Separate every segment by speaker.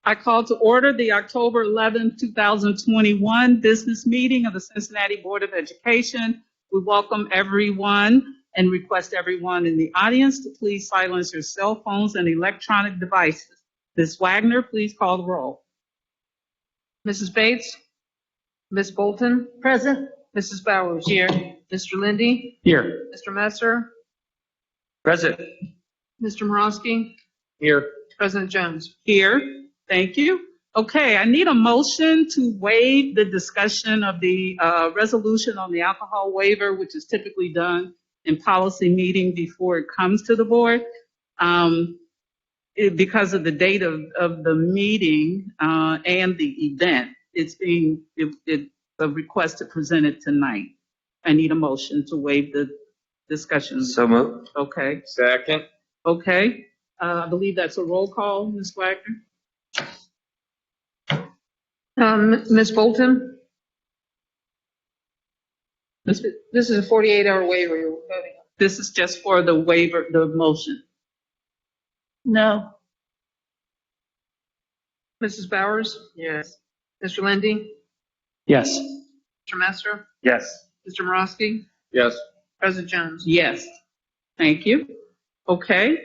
Speaker 1: I call to order the October 11, 2021 business meeting of the Cincinnati Board of Education. We welcome everyone and request everyone in the audience to please silence your cell phones and electronic devices. Ms. Wagner, please call the roll.
Speaker 2: Mrs. Bates? Ms. Bolton?
Speaker 3: Present.
Speaker 2: Mrs. Bowers? Here. Mr. Lindy?
Speaker 4: Here.
Speaker 2: Mr. Messer?
Speaker 4: Present.
Speaker 2: Mr. Morosky?
Speaker 4: Here.
Speaker 2: President Jones?
Speaker 1: Here. Thank you. Okay, I need a motion to waive the discussion of the resolution on the alcohol waiver, which is typically done in policy meeting before it comes to the board. Because of the date of the meeting and the event, it's a request to present it tonight. I need a motion to waive the discussion.
Speaker 4: So moved.
Speaker 1: Okay.
Speaker 4: Second.
Speaker 1: Okay. I believe that's a roll call, Ms. Wagner.
Speaker 2: Ms. Bolton? This is a 48-hour waiver you're voting on.
Speaker 1: This is just for the waiver, the motion.
Speaker 3: No.
Speaker 2: Mrs. Bowers?
Speaker 4: Yes.
Speaker 2: Mr. Lindy?
Speaker 4: Yes.
Speaker 2: Mr. Messer?
Speaker 4: Yes.
Speaker 2: Mr. Morosky?
Speaker 4: Yes.
Speaker 2: President Jones?
Speaker 1: Yes. Thank you. Okay.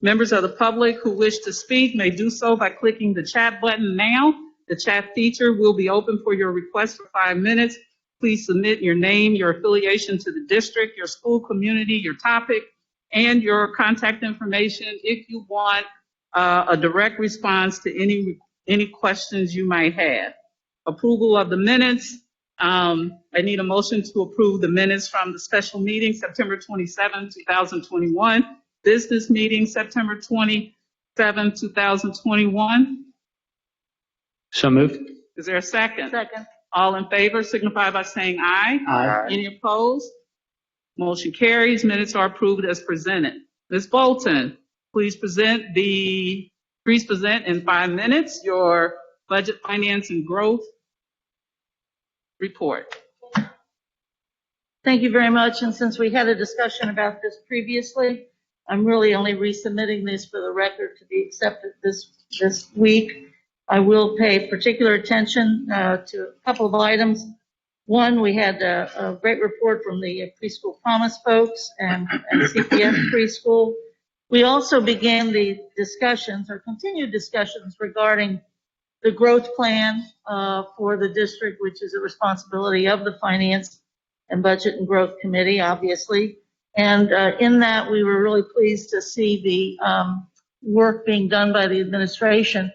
Speaker 1: Members of the public who wish to speak may do so by clicking the chat button now. The chat feature will be open for your request for 5 minutes. Please submit your name, your affiliation to the district, your school community, your topic, and your contact information if you want a direct response to any questions you might have. Approval of the minutes. I need a motion to approve the minutes from the special meeting, September 27, 2021. Business meeting, September 27, 2021.
Speaker 4: So moved.
Speaker 1: Is there a second?
Speaker 3: Second.
Speaker 1: All in favor signify by saying aye.
Speaker 4: Aye.
Speaker 1: Any opposed? Motion carries. Minutes are approved as presented. Ms. Bolton, please present in 5 minutes your budget, finance, and growth report.
Speaker 3: Thank you very much. And since we had a discussion about this previously, I'm really only resubmitting this for the record to be accepted this week. I will pay particular attention to a couple of items. One, we had a great report from the preschool promise folks and CPS preschool. We also began the discussions or continued discussions regarding the growth plan for the district, which is a responsibility of the Finance and Budget and Growth Committee, obviously. And in that, we were really pleased to see the work being done by the administration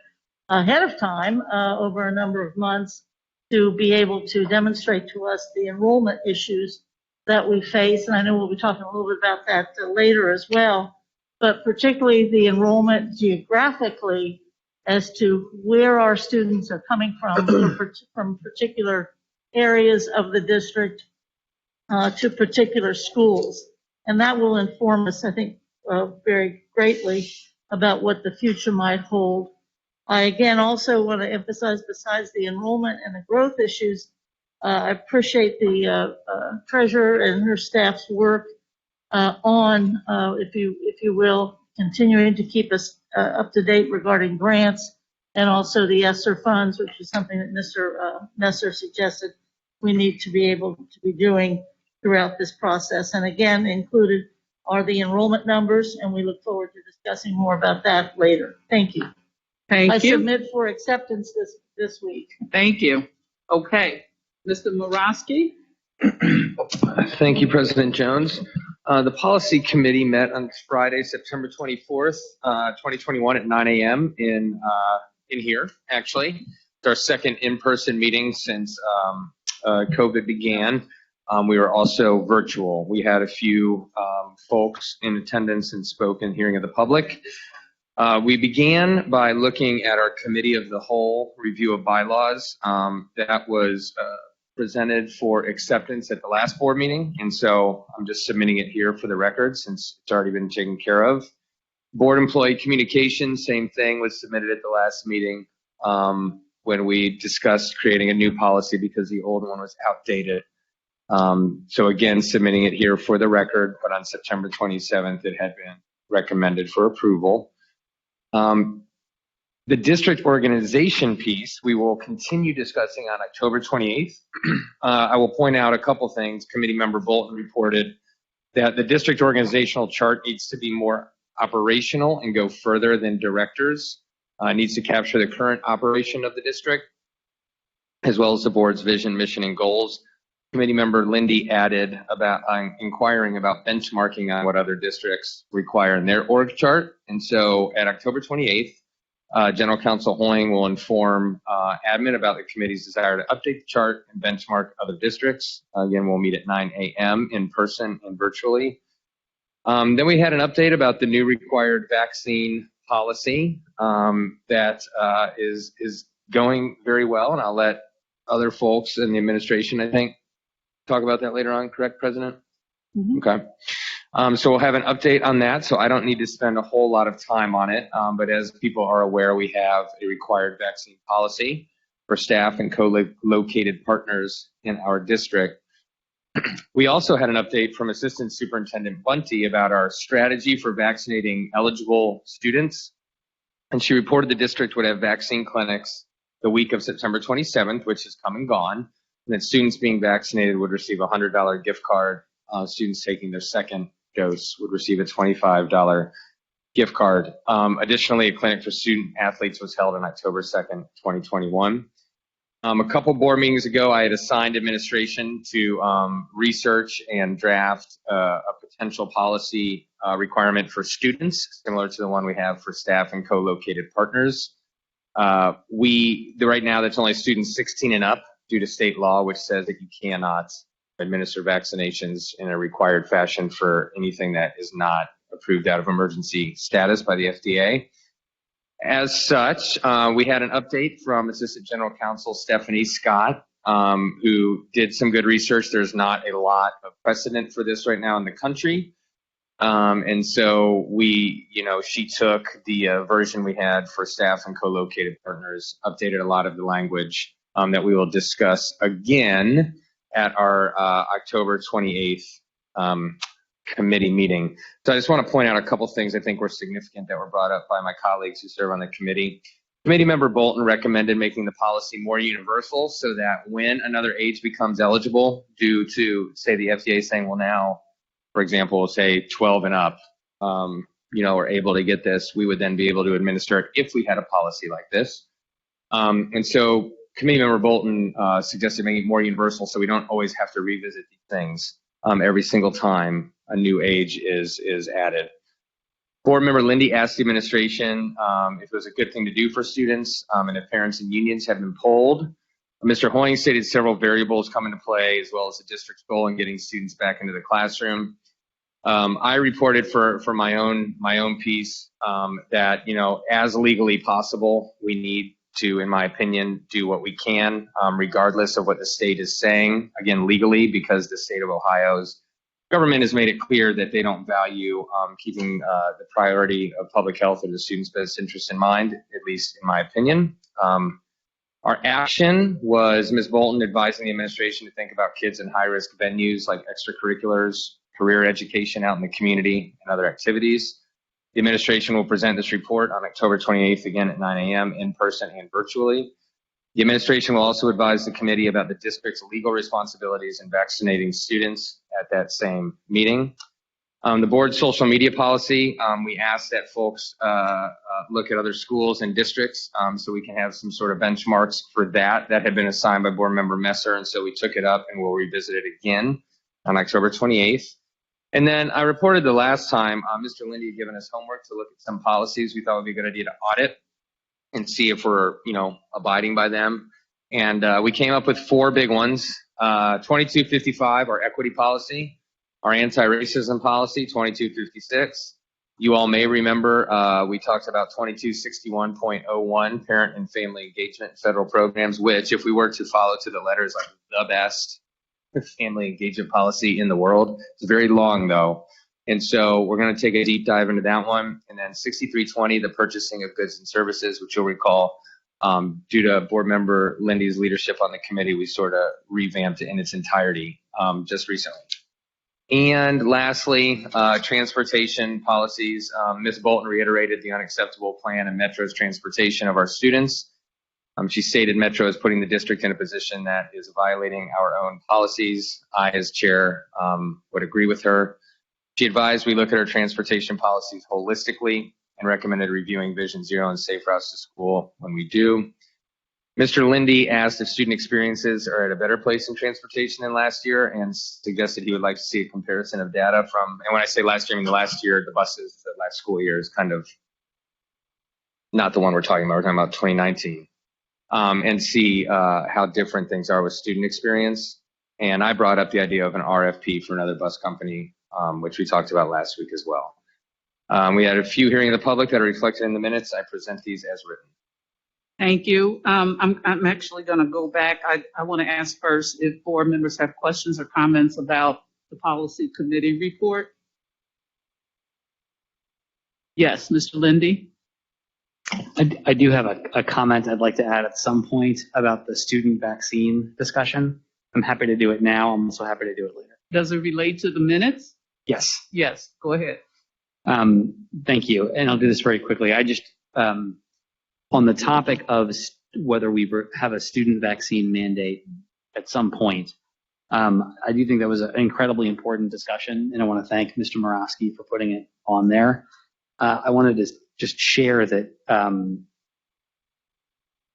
Speaker 3: ahead of time over a number of months to be able to demonstrate to us the enrollment issues that we face. And I know we'll be talking a little bit about that later as well, but particularly the enrollment geographically as to where our students are coming from particular areas of the district to particular schools. And that will inform us, I think, very greatly about what the future might hold. I, again, also want to emphasize, besides the enrollment and the growth issues, I appreciate the treasurer and her staff's work on, if you will, continuing to keep us up to date regarding grants and also the ESSER funds, which is something that Mr. Messer suggested we need to be able to be doing throughout this process. And again, included are the enrollment numbers, and we look forward to discussing more about that later. Thank you.
Speaker 1: Thank you.
Speaker 3: I submit for acceptance this week.
Speaker 1: Thank you. Okay. Mr. Morosky?
Speaker 4: Thank you, President Jones. The Policy Committee met on Friday, September 24th, 2021 at 9 a.m. in here, actually. It's our second in-person meeting since COVID began. We were also virtual. We had a few folks in attendance and spoke in hearing of the public. We began by looking at our committee of the whole review of bylaws. That was presented for acceptance at the last board meeting, and so I'm just submitting it here for the record since it's already been taken care of. Board employee communication, same thing, was submitted at the last meeting when we discussed creating a new policy because the old one was outdated. So again, submitting it here for the record, but on September 27th, it had been recommended for approval. The district organization piece, we will continue discussing on October 28th. I will point out a couple things. Committee member Bolton reported that the district organizational chart needs to be more operational and go further than directors. Needs to capture the current operation of the district, as well as the board's vision, mission, and goals. Committee member Lindy added about inquiring about benchmarking on what other districts require in their org chart. And so at October 28th, General Counsel Hoying will inform admin about the committee's desire to update the chart and benchmark other districts. Again, we'll meet at 9 a.m. in person and virtually. Then we had an update about the new required vaccine policy that is going very well, and I'll let other folks in the administration, I think, talk about that later on. Correct, President? Mm-hmm. Okay. So we'll have an update on that, so I don't need to spend a whole lot of time on it. But as people are aware, we have a required vaccine policy for staff and co-located partners in our district. We also had an update from Assistant Superintendent Bunty about our strategy for vaccinating eligible students. And she reported the district would have vaccine clinics the week of September 27th, which is come and gone, and that students being vaccinated would receive a $100 gift card. Students taking their second dose would receive a $25 gift card. Additionally, a clinic for student athletes was held on October 2nd, 2021. A couple board meetings ago, I had assigned administration to research and draft a potential policy requirement for students, similar to the one we have for staff and co-located partners. Right now, that's only students 16 and up due to state law, which says that you cannot administer vaccinations in a required fashion for anything that is not approved out of emergency status by the FDA. As such, we had an update from Assistant General Counsel Stephanie Scott, who did some good research. There's not a lot of precedent for this right now in the country. And so she took the version we had for staff and co-located partners, updated a lot of the language that we will discuss again at our October 28th committee meeting. So I just want to point out a couple things I think were significant that were brought up by my colleagues who serve on the committee. Committee member Bolton recommended making the policy more universal so that when another age becomes eligible due to, say, the FDA saying, well, now, for example, say 12 and up, are able to get this, we would then be able to administer it if we had a policy like this. And so Committee member Bolton suggested making it more universal so we don't always have to revisit these things every single time a new age is added. Board member Lindy asked the administration if it was a good thing to do for students and if parents and unions have been polled. Mr. Hoying stated several variables come into play, as well as the district's goal in getting students back into the classroom. I reported for my own piece that, as legally possible, we need to, in my opinion, do what we can, regardless of what the state is saying, again, legally, because the state of Ohio's government has made it clear that they don't value keeping the priority of public health or the students' best interest in mind, at least in my opinion. Our action was Ms. Bolton advising the administration to think about kids in high-risk venues like extracurriculars, career education out in the community, and other activities. The administration will present this report on October 28th, again at 9 a.m. in person and virtually. The administration will also advise the committee about the district's legal responsibilities in vaccinating students at that same meeting. The board's social media policy, we asked that folks look at other schools and districts so we can have some sort of benchmarks for that. That had been assigned by board member Messer, and so we took it up and we'll revisit it again on October 28th. And then I reported the last time, Mr. Lindy had given us homework to look at some policies we thought would be a good idea to audit and see if we're, abiding by them. And we came up with 4 big ones. 2255, our equity policy, our anti-racism policy, 2256. You all may remember we talked about 2261.01, parent and family engagement federal programs, which if we were to follow to the letters, like the best family engagement policy in the world. It's very long though. And so we're going to take a deep dive into that one. And then 6320, the purchasing of goods and services, which you'll recall, due to board member Lindy's leadership on the committee, we sort of revamped it in its entirety just recently. And lastly, transportation policies. Ms. Bolton reiterated the unacceptable plan in Metro's transportation of our students. She stated Metro is putting the district in a position that is violating our own policies. I, as chair, would agree with her. She advised we look at our transportation policies holistically and recommended reviewing Vision Zero and Safe Routes to School when we do. Mr. Lindy asked if student experiences are at a better place in transportation than last year and suggested he would like to see a comparison of data from, and when I say last year, I mean the last year, the buses, the last school year is kind of not the one we're talking about. We're talking about 2019. And see how different things are with student experience. And I brought up the idea of an RFP for another bus company, which we talked about last week as well. We had a few hearing of the public that are reflected in the minutes. I present these as written.
Speaker 1: Thank you. I'm actually going to go back. I want to ask first if board members have questions or comments about the policy committee report. Yes, Mr. Lindy.
Speaker 5: I do have a comment I'd like to add at some point about the student vaccine discussion. I'm happy to do it now. I'm also happy to do it later.
Speaker 1: Does it relate to the minutes?
Speaker 5: Yes.
Speaker 1: Yes, go ahead.
Speaker 5: Thank you. And I'll do this very quickly. I just, on the topic of whether we have a student vaccine mandate at some point, I do think that was an incredibly important discussion, and I want to thank Mr. Morosky for putting it on there. I wanted to just share that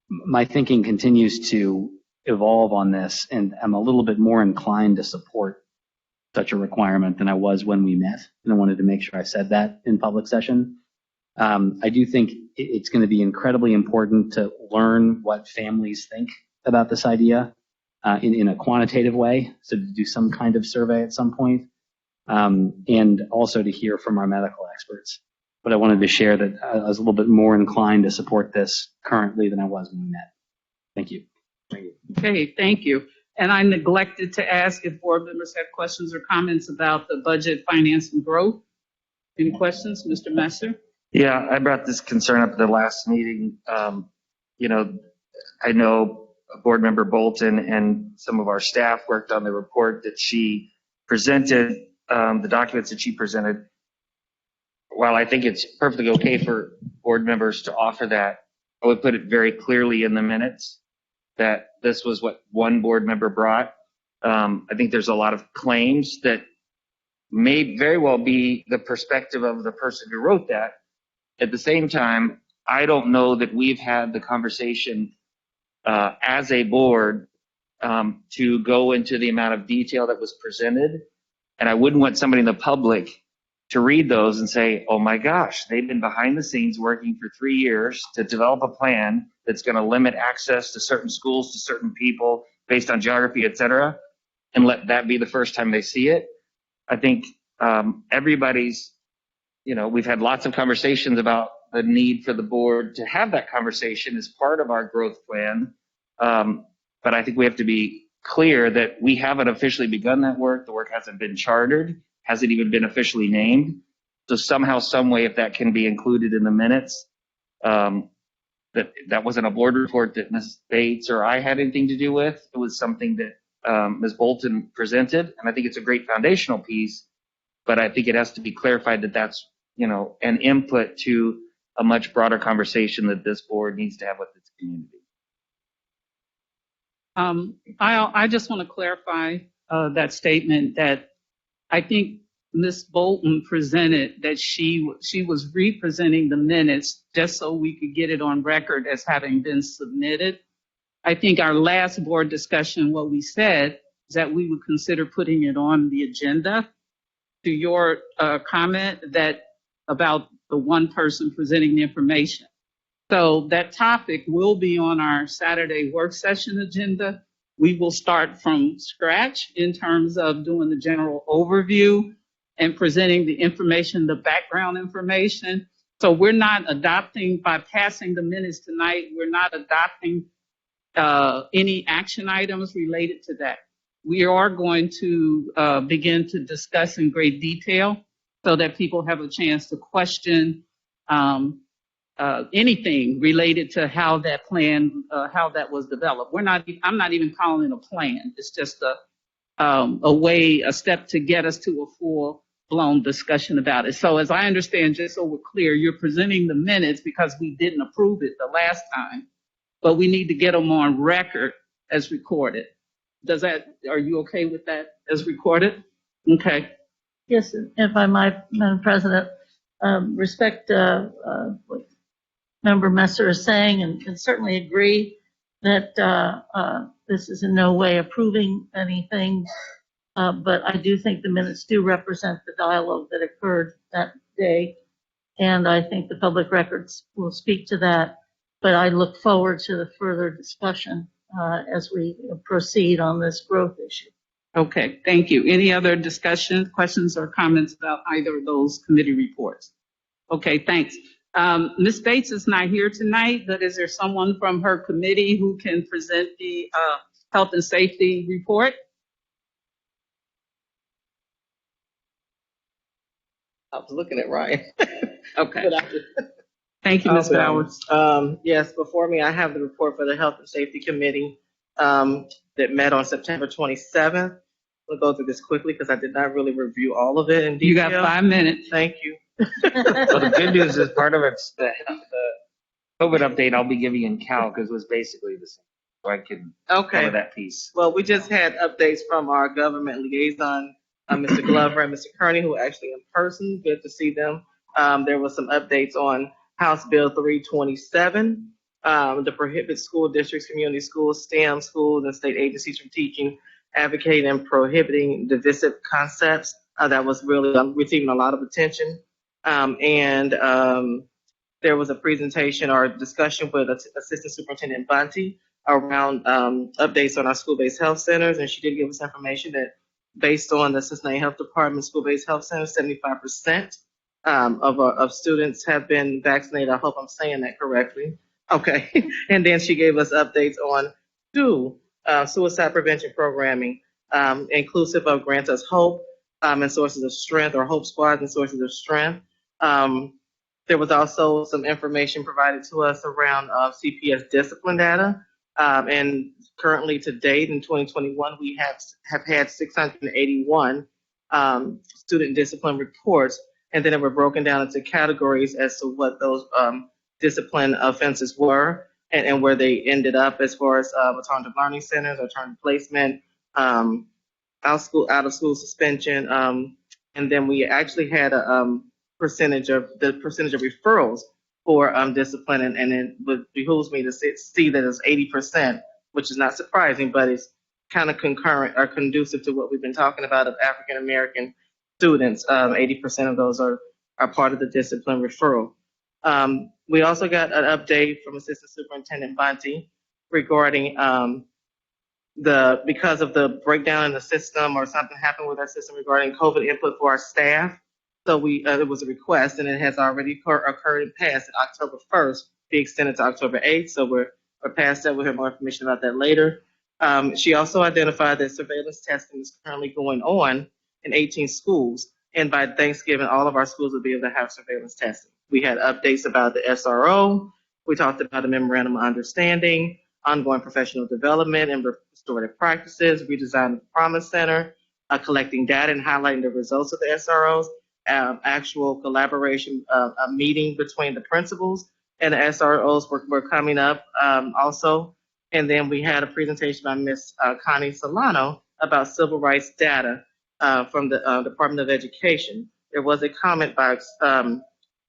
Speaker 5: my thinking continues to evolve on this, and I'm a little bit more inclined to support such a requirement than I was when we met, and I wanted to make sure I said that in public session. I do think it's going to be incredibly important to learn what families think about this idea in a quantitative way, so to do some kind of survey at some point, and also to hear from our medical experts. But I wanted to share that I was a little bit more inclined to support this currently than I was when we met. Thank you.
Speaker 1: Okay, thank you. And I neglected to ask if board members have questions or comments about the budget, finance, and growth. Any questions, Mr. Messer?
Speaker 6: Yeah, I brought this concern up at the last meeting. I know board member Bolton and some of our staff worked on the report that she presented, the documents that she presented. While I think it's perfectly okay for board members to offer that, I would put it very clearly in the minutes that this was what one board member brought. I think there's a lot of claims that may very well be the perspective of the person who wrote that. At the same time, I don't know that we've had the conversation as a board to go into the amount of detail that was presented. And I wouldn't want somebody in the public to read those and say, oh my gosh, they've been behind the scenes working for 3 years to develop a plan that's going to limit access to certain schools, to certain people based on geography, et cetera, and let that be the first time they see it. I think everybody's, we've had lots of conversations about the need for the board to have that conversation as part of our growth plan. But I think we have to be clear that we haven't officially begun that work. The work hasn't been chartered, hasn't even been officially named. So somehow, some way, if that can be included in the minutes, that wasn't a board report that Ms. Bates or I had anything to do with. It was something that Ms. Bolton presented, and I think it's a great foundational piece. But I think it has to be clarified that that's an input to a much broader conversation that this board needs to have with its community.
Speaker 1: I just want to clarify that statement that I think Ms. Bolton presented that she was representing the minutes just so we could get it on record as having been submitted. I think our last board discussion, what we said is that we would consider putting it on the agenda. To your comment that about the one person presenting the information. So that topic will be on our Saturday work session agenda. We will start from scratch in terms of doing the general overview and presenting the information, the background information. So we're not adopting, by passing the minutes tonight, we're not adopting any action items related to that. We are going to begin to discuss in great detail so that people have a chance to question anything related to how that plan, how that was developed. I'm not even calling it a plan. It's just a step to get us to a full-blown discussion about it. So as I understand, just so we're clear, you're presenting the minutes because we didn't approve it the last time, but we need to get them on record as recorded. Are you okay with that as recorded? Okay.
Speaker 3: Yes, if I might, Madam President, respect what Member Messer is saying and certainly agree that this is in no way approving anything, but I do think the minutes do represent the dialogue that occurred that day, and I think the public records will speak to that, but I look forward to the further discussion as we proceed on this growth issue.
Speaker 1: Okay, thank you. Any other discussion, questions, or comments about either of those committee reports? Okay, thanks. Ms. Bates is not here tonight, but is there someone from her committee who can present the health and safety report?
Speaker 7: I was looking at Ryan.
Speaker 1: Okay.
Speaker 7: But
Speaker 1: Thank you, Ms. Bowers.
Speaker 7: Yes, before me, I have the report for the Health and Safety Committee that met on September 27th. We'll go through this quickly because I did not really review all of it in detail.
Speaker 1: You got 5 minutes.
Speaker 7: Thank you.
Speaker 6: Well, the good news is part of it's the COVID update I'll be giving in Cal because it was basically the same. So I can cover that piece.
Speaker 7: Well, we just had updates from our government liaison, Mr. Glover and Mr. Kearney, who were actually in person. Good to see them. There was some updates on House Bill 327, to prohibit school districts, community schools, STEM schools, and state agencies from teaching, advocating, and prohibiting divisive concepts. That was really receiving a lot of attention. There was a presentation or discussion with Assistant Superintendent Bunty around updates on our school-based health centers, and she did give us information that based on the Cincinnati Health Department school-based health centers, 75% of students have been vaccinated. I hope I'm saying that correctly. Okay. And then she gave us updates on two suicide prevention programming, inclusive of Grant Us Hope and Sources of Strength, or Hope Squads and Sources of Strength. There was also some information provided to us around CPS Discipline Data. And currently to date in 2021, we have had 681 student discipline reports, and then they were broken down into categories as to what those discipline offenses were and where they ended up as far as alternative learning centers, alternative placement, out of school suspension, and then we actually had a percentage of referrals for discipline, and it behooves me to see that it's 80%, which is not surprising, but it's kind of concurrent or conducive to what we've been talking about of African American students. 80% of those are part of the discipline referral. We also got an update from Assistant Superintendent Bunty regarding because of the breakdown in the system, or something happened with our system regarding COVID input for our staff. So it was a request, and it has already occurred and passed. And October 1st, be extended to October 8th. So we're past that. We'll have more information about that later. She also identified that surveillance testing is currently going on in 18 schools. And by Thanksgiving, all of our schools will be able to have surveillance testing. We had updates about the SRO. We talked about a memorandum of understanding, ongoing professional development and restorative practices, redesign of the Promise Center, collecting data and highlighting the results of the SROs, actual collaboration, a meeting between the principals and the SROs were coming up also. And then we had a presentation by Ms. Connie Solano about civil rights data from the Department of Education. There was a comment by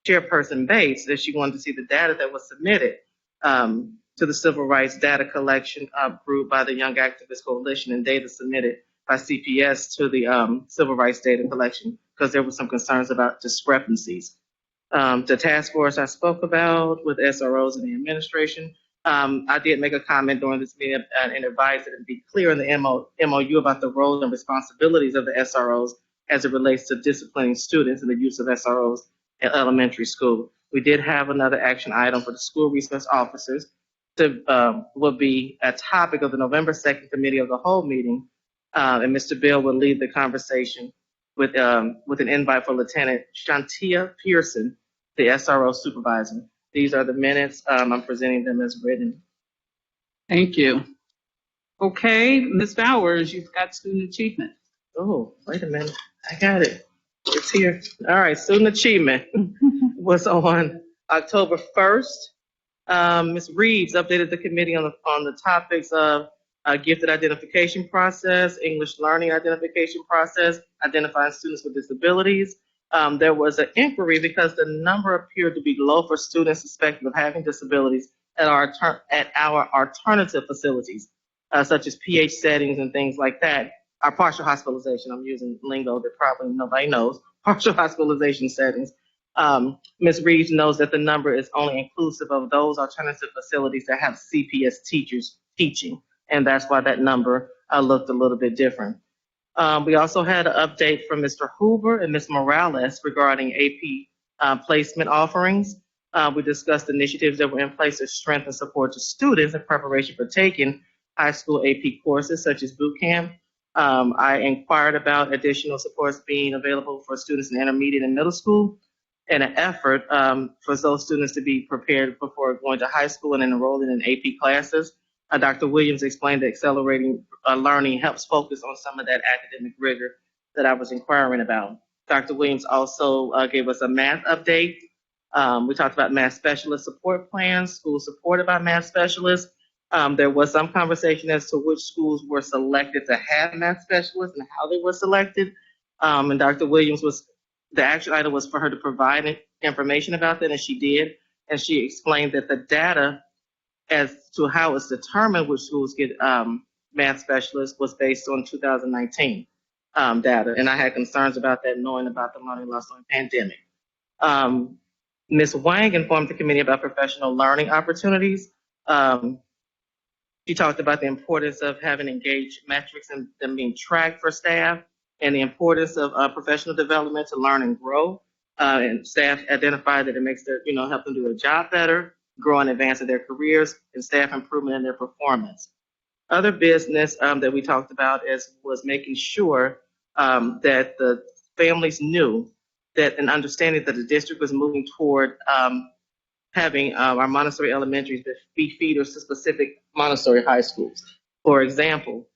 Speaker 7: Chairperson Bates that she wanted to see the data that was submitted to the Civil Rights Data Collection group by the Young Activist Coalition, and data submitted by CPS to the Civil Rights Data Collection, because there were some concerns about discrepancies. The task force I spoke about with SROs and the administration. I did make a comment during this meeting and advised that it be clear in the MOU about the roles and responsibilities of the SROs as it relates to disciplining students and the use of SROs at elementary school. We did have another action item for the school resource officers will be a topic of the November 2nd Committee of the Whole meeting, and Mr. Bill will lead the conversation with an invite for Lieutenant Shantia Pearson, the SRO supervisor. These are the minutes. I'm presenting them as written.
Speaker 1: Thank you. Okay, Ms. Bowers, you've got student achievement.
Speaker 7: Oh, wait a minute. I got it. It's here. All right, student achievement was on October 1st. Ms. Reeves updated the committee on the topics of gifted identification process, English learning identification process, identifying students with disabilities. There was an inquiry because the number appeared to be low for students suspected of having disabilities at our alternative facilities, such as PH settings and things like that. Our partial hospitalization, I'm using lingo that probably nobody knows, partial hospitalization settings. Ms. Reeves knows that the number is only inclusive of those alternative facilities that have CPS teachers teaching, and that's why that number looked a little bit different. We also had an update from Mr. Hoover and Ms. Morales regarding AP placement offerings. We discussed initiatives that were in place to strengthen support to students in preparation for taking high school AP courses such as boot camp. I inquired about additional supports being available for students in intermediate and middle school in an effort for those students to be prepared before going to high school and enrolling in AP classes. Dr. Williams explained that accelerating learning helps focus on some of that academic rigor that I was inquiring about. Dr. Williams also gave us a math update. We talked about math specialist support plans, schools supported by math specialists. There was some conversation as to which schools were selected to have math specialists and how they were selected. And Dr. Williams the action item was for her to provide information about that, and she did. And she explained that the data as to how it's determined which schools get math specialists was based on 2019 data. And I had concerns about that, knowing about the learning loss during the pandemic. Ms. Wang informed the committee about professional learning opportunities. She talked about the importance of having engaged metrics and them being tracked for staff, and the importance of professional development to learn and grow. And staff identified that it makes help them do their job better, grow and advance in their careers, and staff improvement in their performance. Other business that we talked about was making sure that the families knew that and understanding that the district was moving toward having our Montessori elementaries be feeders to specific Montessori high schools. For example,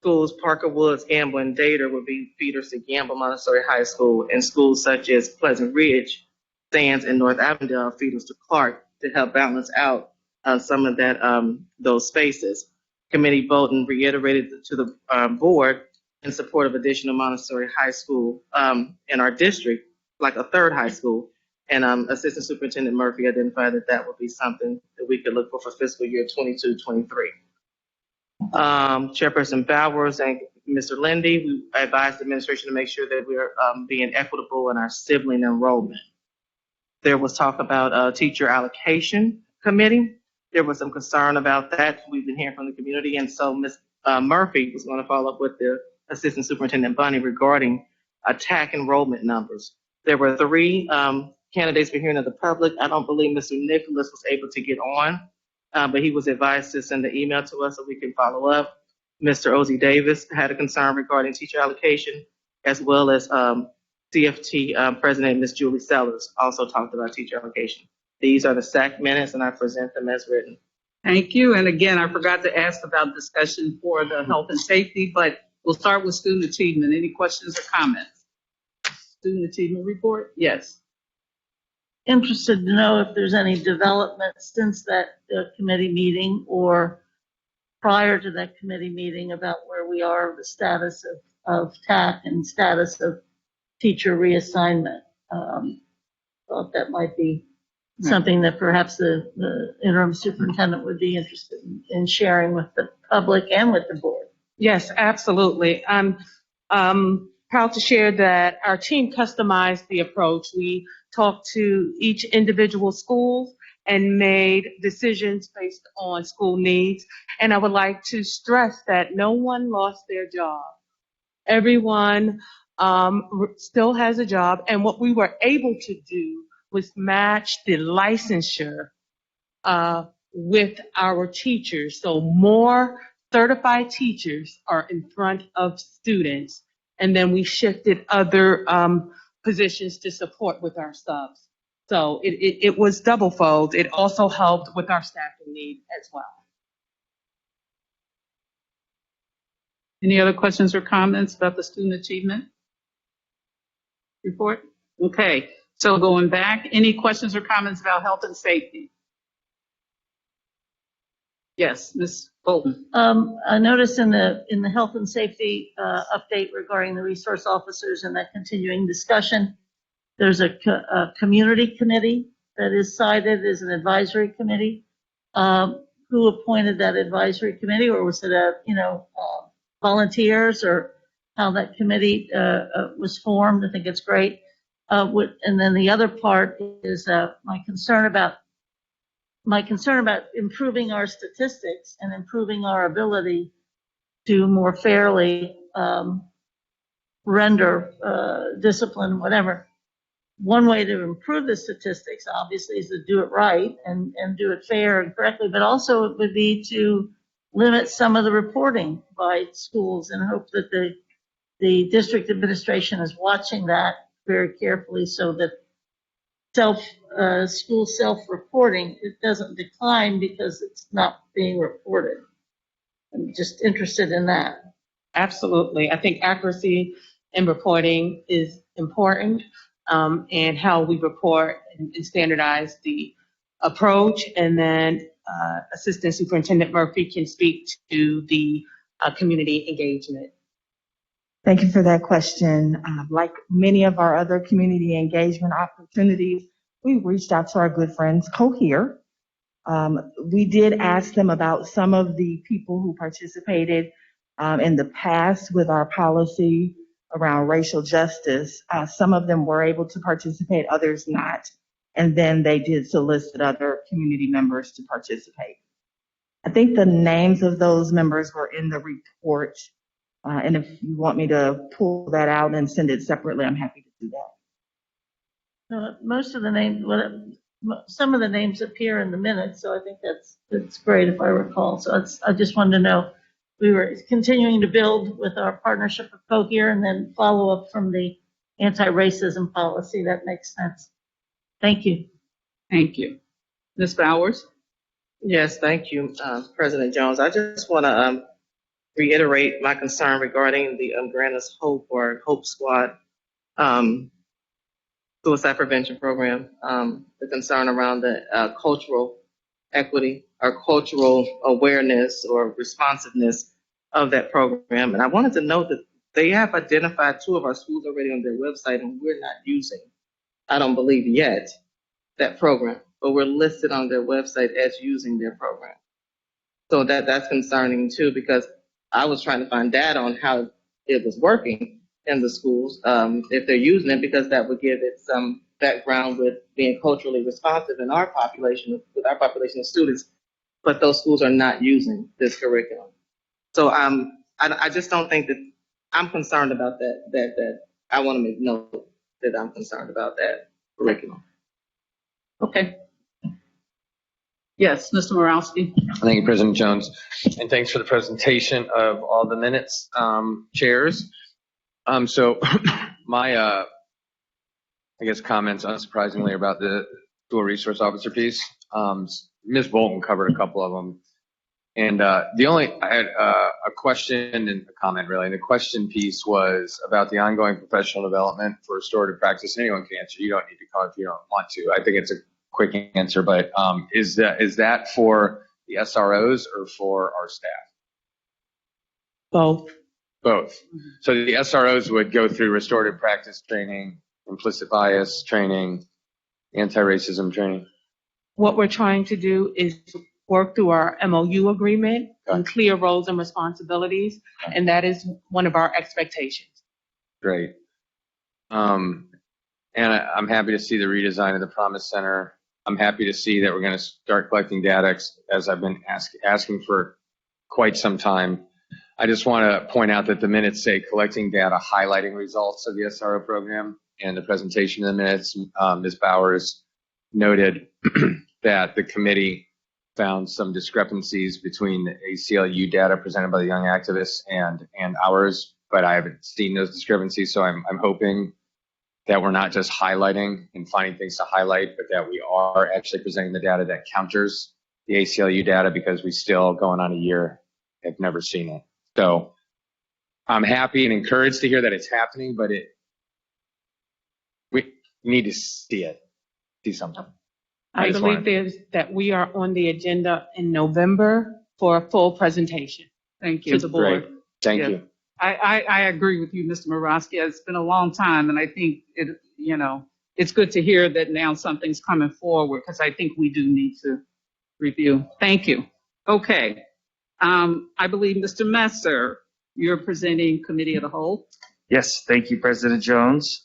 Speaker 7: schools Parker Woods, Gamble, and Dater would be feeders to Gamble Montessori High School, and schools such as Pleasant Ridge, Sands, and North Avondale feeders to Clark to help balance out some of that those spaces. Committee voting reiterated to the board in support of additional Montessori High School in our district, like a third high school. And Assistant Superintendent Murphy identified that would be something that we could look for fiscal year 22-23. Chairperson Bowers and Mr. Lindy, we advised the administration to make sure that we're being equitable in our sibling enrollment. There was talk about a teacher allocation committee. There was some concern about that. We've been hearing from the community, and so Ms. Murphy was going to follow up with the Assistant Superintendent Bunny regarding TAC enrollment numbers. There were 3 candidates for hearing of the public. I don't believe Mr. Nicholas was able to get on, but he was advised to send an email to us so we can follow up. Mr. Ozzie Davis had a concern regarding teacher allocation, as well as CFT President Ms. Julie Sellers also talked about teacher allocation. These are the SAC minutes, and I present them as written.
Speaker 1: Thank you. And again, I forgot to ask about discussion for the health and safety, but we'll start with student achievement. Any questions or comments? Student achievement report? Yes.
Speaker 3: Interested to know if there's any development since that committee meeting or prior to that committee meeting about where we are, the status of TAC and status of teacher reassignment. Thought that might be something that perhaps the interim superintendent would be interested in sharing with the public and with the board.
Speaker 8: Yes, absolutely. I'm proud to share that our team customized the approach. We talked to each individual school and made decisions based on school needs. And I would like to stress that no one lost their job. Everyone still has a job. And what we were able to do was match the licensure with our teachers. So more certified teachers are in front of students. And then we shifted other positions to support with our subs. So it was double fold. It also helped with our staffing need as well.
Speaker 1: Any other questions or comments about the student achievement report? Okay, so going back, any questions or comments about health and safety? Yes, Ms. Bolton.
Speaker 3: I noticed in the health and safety update regarding the resource officers and that continuing discussion, there's a community committee that is cited as an advisory committee. Who appointed that advisory committee, or was it volunteers, or how that committee was formed? I think it's great. And then the other part is my concern about improving our statistics and improving our ability to more fairly render discipline, whatever. One way to improve the statistics, obviously, is to do it right and do it fair and correctly, but also it would be to limit some of the reporting by schools, and hope that the district administration is watching that very carefully, so that school self-reporting, it doesn't decline because it's not being reported. I'm just interested in that.
Speaker 8: Absolutely. I think accuracy in reporting is important, and how we report and standardize the approach. And then Assistant Superintendent Murphy can speak to the community engagement.
Speaker 9: Thank you for that question. Like many of our other community engagement opportunities, we reached out to our good friends Cohere. We did ask them about some of the people who participated in the past with our policy around racial justice. Some of them were able to participate, others not. And then they did solicit other community members to participate. I think the names of those members were in the report. And if you want me to pull that out and send it separately, I'm happy to do that.
Speaker 3: Most of the names, some of the names appear in the minutes, so I think that's great if I recall. So I just wanted to know. We were continuing to build with our partnership with Cohere, and then follow up from the anti-racism policy. That makes sense. Thank you.
Speaker 1: Thank you. Ms. Bowers?
Speaker 7: Yes, thank you, President Jones. I just want to reiterate my concern regarding the Grant Us Hope, or Hope Squad suicide prevention program. The concern around the cultural equity or cultural awareness or responsiveness of that program. And I wanted to note that they have identified 2 of our schools already on their website, and we're not using, I don't believe yet, that program, but we're listed on their website as using their program. So that's concerning too, because I was trying to find data on how it was working in the schools, if they're using it, because that would give it some background with being culturally responsive in our population, with our population of students, but those schools are not using this curriculum. So I just don't think that I'm concerned about that I want to make note that I'm concerned about that curriculum.
Speaker 1: Okay. Yes, Mr. Morowski.
Speaker 4: Thank you, President Jones. And thanks for the presentation of all the minutes, chairs. So my, I guess, comments, unsurprisingly, about the dual resource officer piece. Ms. Bolton covered a couple of them. And I had a question and a comment, really. And the question piece was about the ongoing professional development for restorative practice. Anyone can answer. You don't need to call if you don't want to. I think it's a quick answer, but is that for the SROs or for our staff?
Speaker 8: Both.
Speaker 4: Both. So the SROs would go through restorative practice training, implicit bias training, anti-racism training.
Speaker 8: What we're trying to do is work through our MOU agreement on clear roles and responsibilities, and that is one of our expectations.
Speaker 4: Great. And I'm happy to see the redesign of the Promise Center. I'm happy to see that we're going to start collecting data, as I've been asking for quite some time. I just want to point out that the minutes say collecting data highlighting results of the SRO program, and the presentation of the minutes, Ms. Bowers noted that the committee found some discrepancies between the ACLU data presented by the young activists and ours, but I haven't seen those discrepancies, so I'm hoping that we're not just highlighting and finding things to highlight, but that we are actually presenting the data that counters the ACLU data, because we still, going on a year, have never seen it. So I'm happy and encouraged to hear that it's happening, but we need to see something.
Speaker 8: I
Speaker 4: just
Speaker 8: believe that we are on the agenda in November for a full presentation
Speaker 1: Thank
Speaker 8: to
Speaker 1: you.
Speaker 8: the board.
Speaker 4: Great. Thank
Speaker 1: Yeah.
Speaker 4: you.
Speaker 1: I agree with you, Mr. Morosky. It's been a long time, and I think it's good to hear that now something's coming forward, because I think we do need to review. Thank you. Okay. I believe, Mr. Messer, you're presenting Committee of the Whole.
Speaker 6: Yes, thank you, President Jones.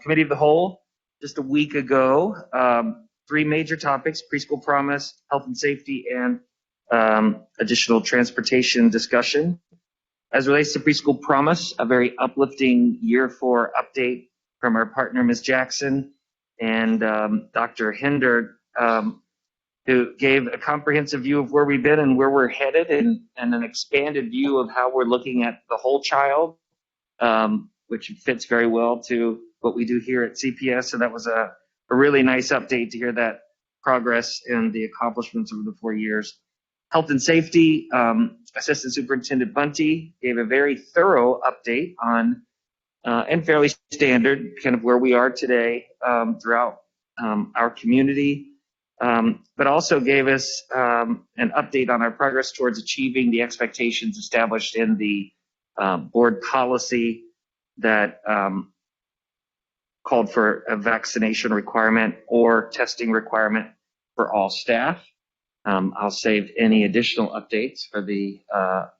Speaker 6: Committee of the Whole, just a week ago, 3 major topics: preschool promise, health and safety, and additional transportation discussion. As it relates to preschool promise, a very uplifting year 4 update from our partner, Ms. Jackson, and Dr. Hinder, who gave a comprehensive view of where we've been and where we're headed, and an expanded view of how we're looking at the whole child, which fits very well to what we do here at CPS. So that was a really nice update to hear that progress and the accomplishments over the 4 years. Health and safety, Assistant Superintendent Bunty gave a very thorough update on, and fairly standard, kind of where we are today throughout our community, but also gave us an update on our progress towards achieving the expectations established in the board policy that called for a vaccination requirement or testing requirement for all staff. I'll save any additional updates for the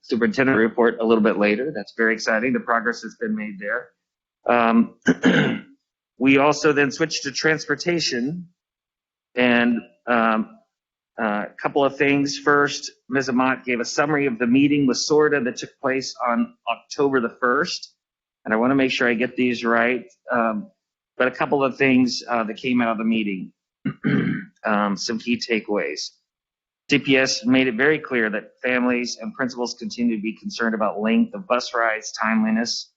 Speaker 6: superintendent report a little bit later. That's very exciting, the progress that's been made there. We also then switched to transportation, and a couple of things. First, Ms. Amat gave a summary of the meeting with SORTA that took place on October the 1st. And I want to make sure I get these right. But a couple of things that came out of the meeting, some key takeaways. CPS made it very clear that families and principals continue to be concerned about length of bus rides, timeliness.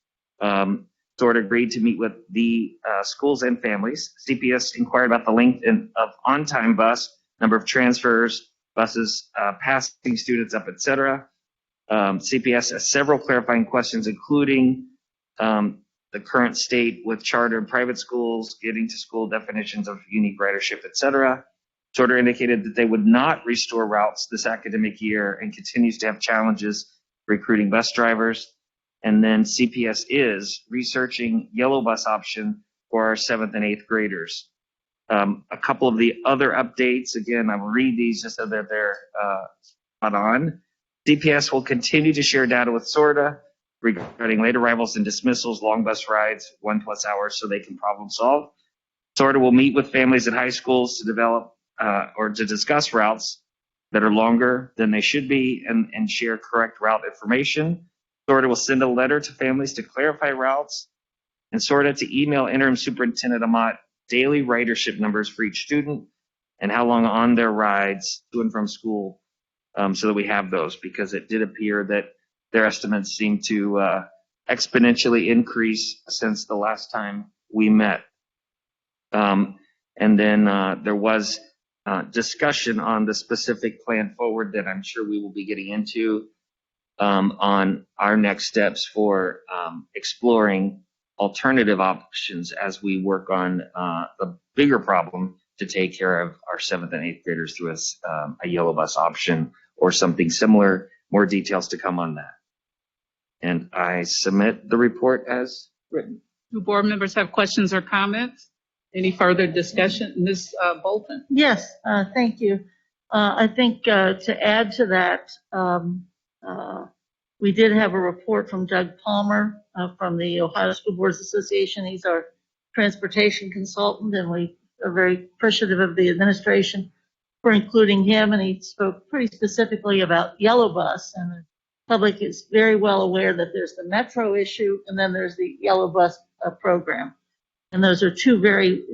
Speaker 6: SORTA agreed to meet with the schools and families. CPS inquired about the length of on-time bus, number of transfers, buses passing students up, etc. CPS has several clarifying questions, including the current state with charter and private schools, getting to school definitions of unique ridership, etc. SORTA indicated that they would not restore routes this academic year and continues to have challenges recruiting bus drivers. And then CPS is researching yellow bus option for our 7th and 8th graders. A couple of the other updates, again, I will read these just so that they're spot on. CPS will continue to share data with SORTA regarding late arrivals and dismissals, long bus rides, 1+ hours, so they can problem solve. SORTA will meet with families at high schools to develop or to discuss routes that are longer than they should be and share correct route information. SORTA will send a letter to families to clarify routes, and SORTA to email Interim Superintendent Amat daily ridership numbers for each student and how long on their rides to and from school, so that we have those, because it did appear that their estimates seem to exponentially increase since the last time we met. And then there was discussion on the specific plan forward that I'm sure we will be getting into on our next steps for exploring alternative options as we work on the bigger problem to take care of our 7th and 8th graders through a yellow bus option or something similar. More details to come on that. And I submit the report as written.
Speaker 1: Do board members have questions or comments? Any further discussion? Ms. Bolton?
Speaker 3: Yes, thank you. I think to add to that, we did have a report from Doug Palmer from the Ohio School Boards Association. He's our transportation consultant, and we are very appreciative of the administration for including him. And he spoke pretty specifically about yellow bus, and the public is very well aware that there's the metro issue and then there's the yellow bus program. And those are two very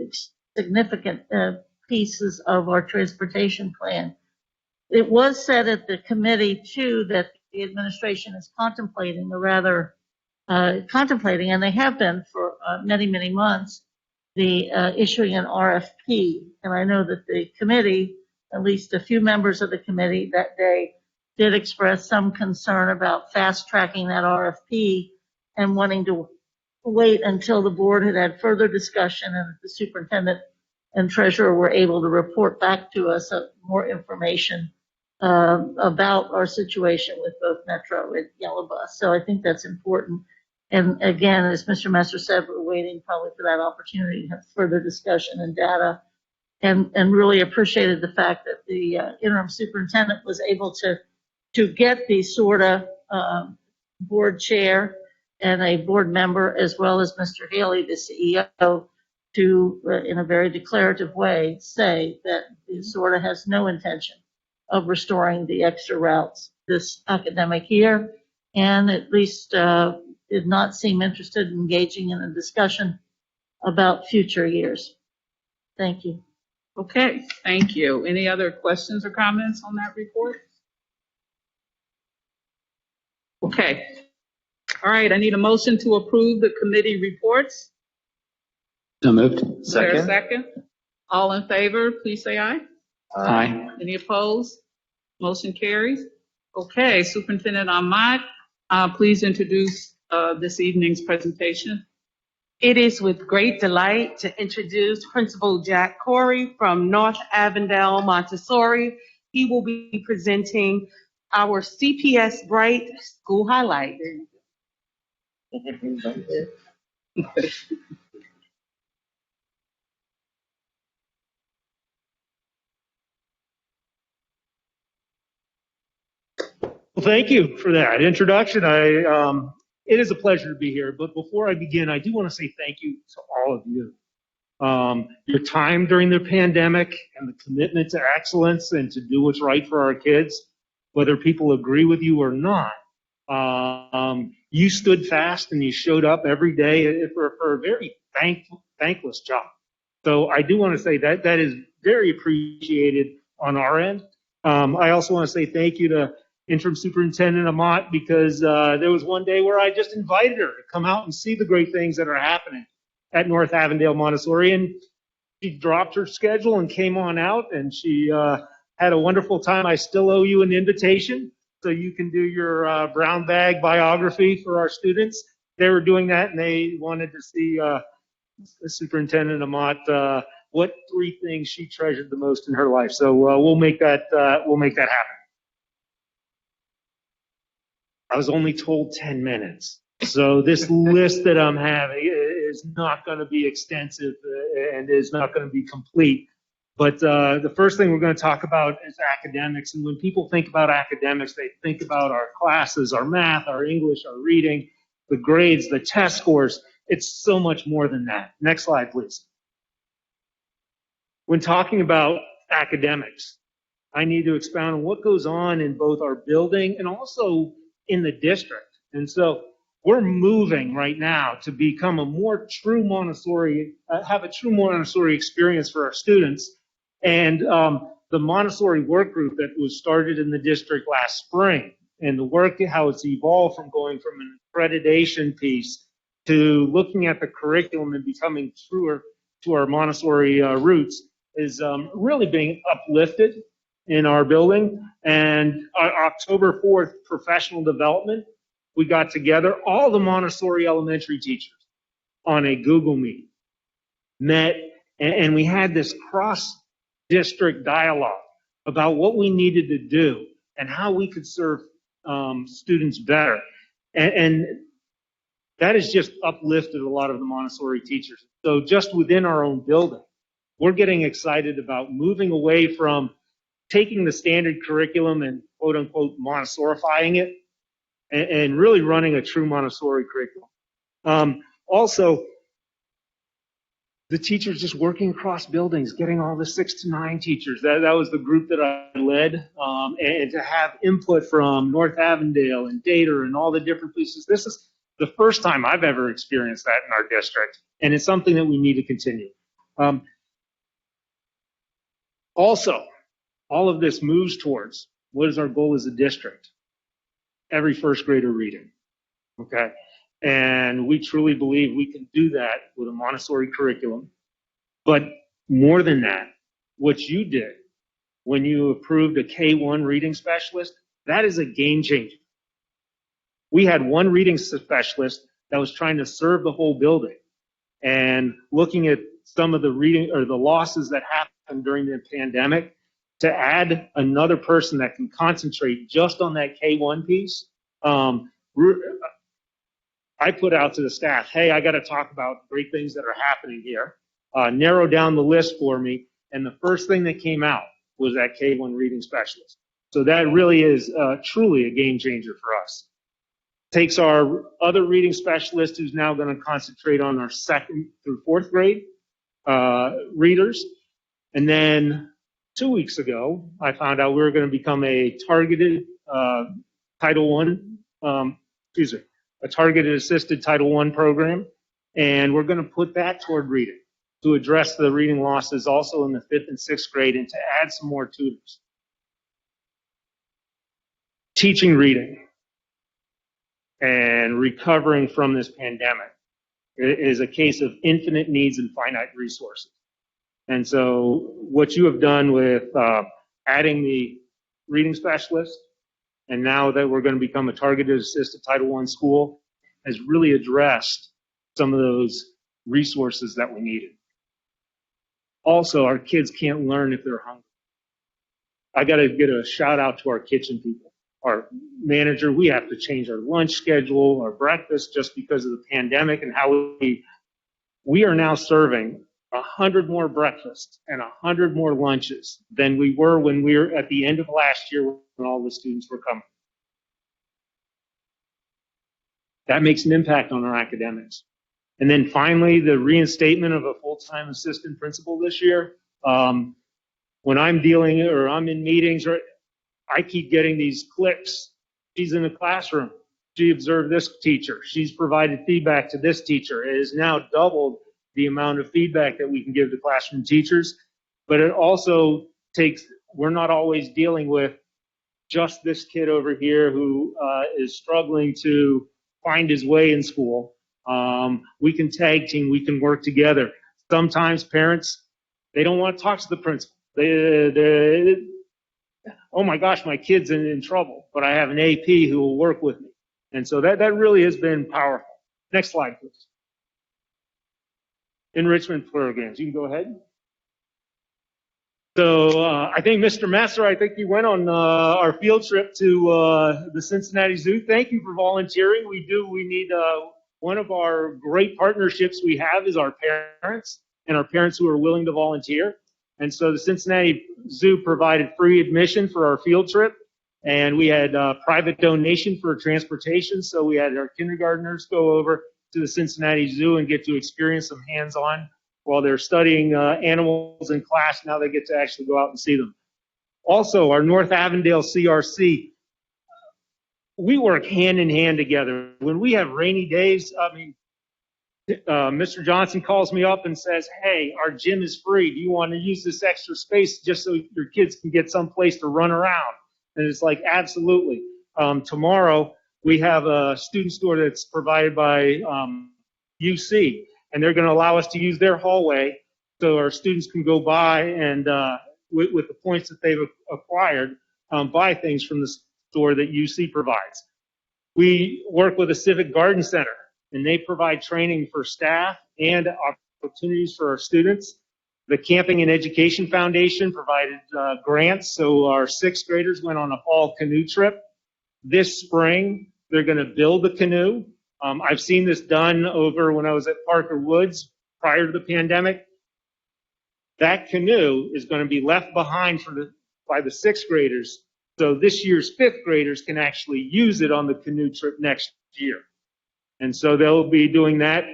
Speaker 3: significant pieces of our transportation plan. It was said at the committee too that the administration is contemplating, or rather contemplating, and they have been for many, many months, the issuing an RFP. And I know that the committee, at least a few members of the committee that day, did express some concern about fast tracking that RFP and wanting to wait until the board had had further discussion and the superintendent and treasurer were able to report back to us more information about our situation with both Metro and Yellow Bus. So I think that's important. And again, as Mr. Messer said, we're waiting probably for that opportunity to have further discussion and data, and really appreciated the fact that the interim superintendent was able to get the SORTA board chair and a board member, as well as Mr. Haley, the CEO, to, in a very declarative way, say that the SORTA has no intention of restoring the extra routes this academic year, and at least did not seem interested in engaging in a discussion about future years. Thank you.
Speaker 1: Okay, thank you. Any other questions or comments on that report? Okay. All right, I need a motion to approve the committee reports.
Speaker 5: So moved.
Speaker 1: Is there a second? All in favor, please say aye.
Speaker 5: Aye.
Speaker 1: Any opposed? Motion carries. Okay, Superintendent Ahmad, please introduce this evening's presentation.
Speaker 8: It is with great delight to introduce Principal Jack Corey from North Avondale, Montessori. He will be presenting our CPS Bright School Highlight.
Speaker 10: Well, thank you for that introduction. It is a pleasure to be here. But before I begin, I do want to say thank you to all of you. Your time during the pandemic and the commitment to excellence and to do what's right for our kids, whether people agree with you or not, you stood fast and you showed up every day for a very thankless job. So I do want to say that that is very appreciated on our end. I also want to say thank you to Interim Superintendent Amat, because there was one day where I just invited her to come out and see the great things that are happening at North Avondale Montessori, and she dropped her schedule and came on out, and she had a wonderful time. I still owe you an invitation so you can do your brown bag biography for our students. They were doing that, and they wanted to see Superintendent Amat, what 3 things she treasured the most in her life. So we'll make that happen. I was only told 10 minutes. So this list that I'm having is not going to be extensive and is not going to be complete. But the first thing we're going to talk about is academics. And when people think about academics, they think about our classes, our math, our English, our reading, the grades, the test scores. It's so much more than that. Next slide, please. When talking about academics, I need to expound on what goes on in both our building and also in the district. And so we're moving right now to become a more true Montessori, have a true Montessori experience for our students. And the Montessori work group that was started in the district last spring, and the work, how it's evolved from going from an accreditation piece to looking at the curriculum and becoming truer to our Montessori roots, is really being uplifted in our building. And October 4th, professional development, we got together, all the Montessori elementary teachers on a Google Meet, met, and we had this cross-district dialogue about what we needed to do and how we could serve students better. And that has just uplifted a lot of the Montessori teachers. So just within our own building, we're getting excited about moving away from taking the standard curriculum and quote unquote Montessorifying it and really running a true Montessori curriculum. Also, the teachers just working across buildings, getting all the 6 to 9 teachers. That was the group that I led, and to have input from North Avondale and Data and all the different places. This is the first time I've ever experienced that in our district, and it's something that we need to continue. Also, all of this moves towards what is our goal as a district? Every first grader reading, okay? And we truly believe we can do that with a Montessori curriculum. But more than that, what you did when you approved a K-1 reading specialist, that is a game changer. We had one reading specialist that was trying to serve the whole building. And looking at some of the reading or the losses that happened during the pandemic, to add another person that can concentrate just on that K1 piece, I put out to the staff, hey, I got to talk about great things that are happening here. Narrow down the list for me. And the first thing that came out was that K1 reading specialist. So that really is truly a game changer for us. Takes our other reading specialist, who's now going to concentrate on our 2nd through 4th grade readers. And then 2 weeks ago, I found out we were going to become a targeted Title I, a targeted assisted Title I program. And we're going to put that toward reading to address the reading losses also in the 5th and 6th grade and to add some more tutors. Teaching reading and recovering from this pandemic is a case of infinite needs and finite resources. And so what you have done with adding the reading specialist, and now that we're going to become a targeted assisted Title I school, has really addressed some of those resources that we needed. Also, our kids can't learn if they're hungry. I got to get a shout out to our kitchen people. Our manager, we have to change our lunch schedule, our breakfast, just because of the pandemic and how we are now serving 100 more breakfasts and 100 more lunches than we were when we were at the end of last year when all the students were coming. That makes an impact on our academics. And then finally, the reinstatement of a full-time assistant principal this year. When I'm dealing or I'm in meetings, I keep getting these clicks. She's in the classroom. She observed this teacher. She's provided feedback to this teacher. It has now doubled the amount of feedback that we can give to classroom teachers. But it also takes, we're not always dealing with just this kid over here who is struggling to find his way in school. We can tag team, we can work together. Sometimes parents, they don't want to talk to the principal. Oh my gosh, my kid's in trouble, but I have an AP who will work with me. And so that really has been powerful. Next slide, please. Enrichment programs. You can go ahead. So I think Mr. Messer, I think you went on our field trip to the Cincinnati Zoo. Thank you for volunteering. We need one of our great partnerships we have is our parents and our parents who are willing to volunteer. And so the Cincinnati Zoo provided free admission for our field trip, and we had private donation for transportation. So we had our kindergartners go over to the Cincinnati Zoo and get to experience some hands-on while they're studying animals in class. Now they get to actually go out and see them. Also, our North Avondale CRC, we work hand in hand together. When we have rainy days, Mr. Johnson calls me up and says, hey, our gym is free. Do you want to use this extra space just so your kids can get someplace to run around? And it's like, absolutely. Tomorrow, we have a student store that's provided by UC, and they're going to allow us to use their hallway so our students can go by and, with the points that they've acquired, buy things from the store that UC provides. We work with a Civic Garden Center, and they provide training for staff and opportunities for our students. The Camping and Education Foundation provided grants, so our 6th graders went on a fall canoe trip. This spring, they're going to build a canoe. I've seen this done over when I was at Parker Woods prior to the pandemic. That canoe is going to be left behind by the 6th graders, so this year's 5th graders can actually use it on the canoe trip next year. And so they'll be doing that.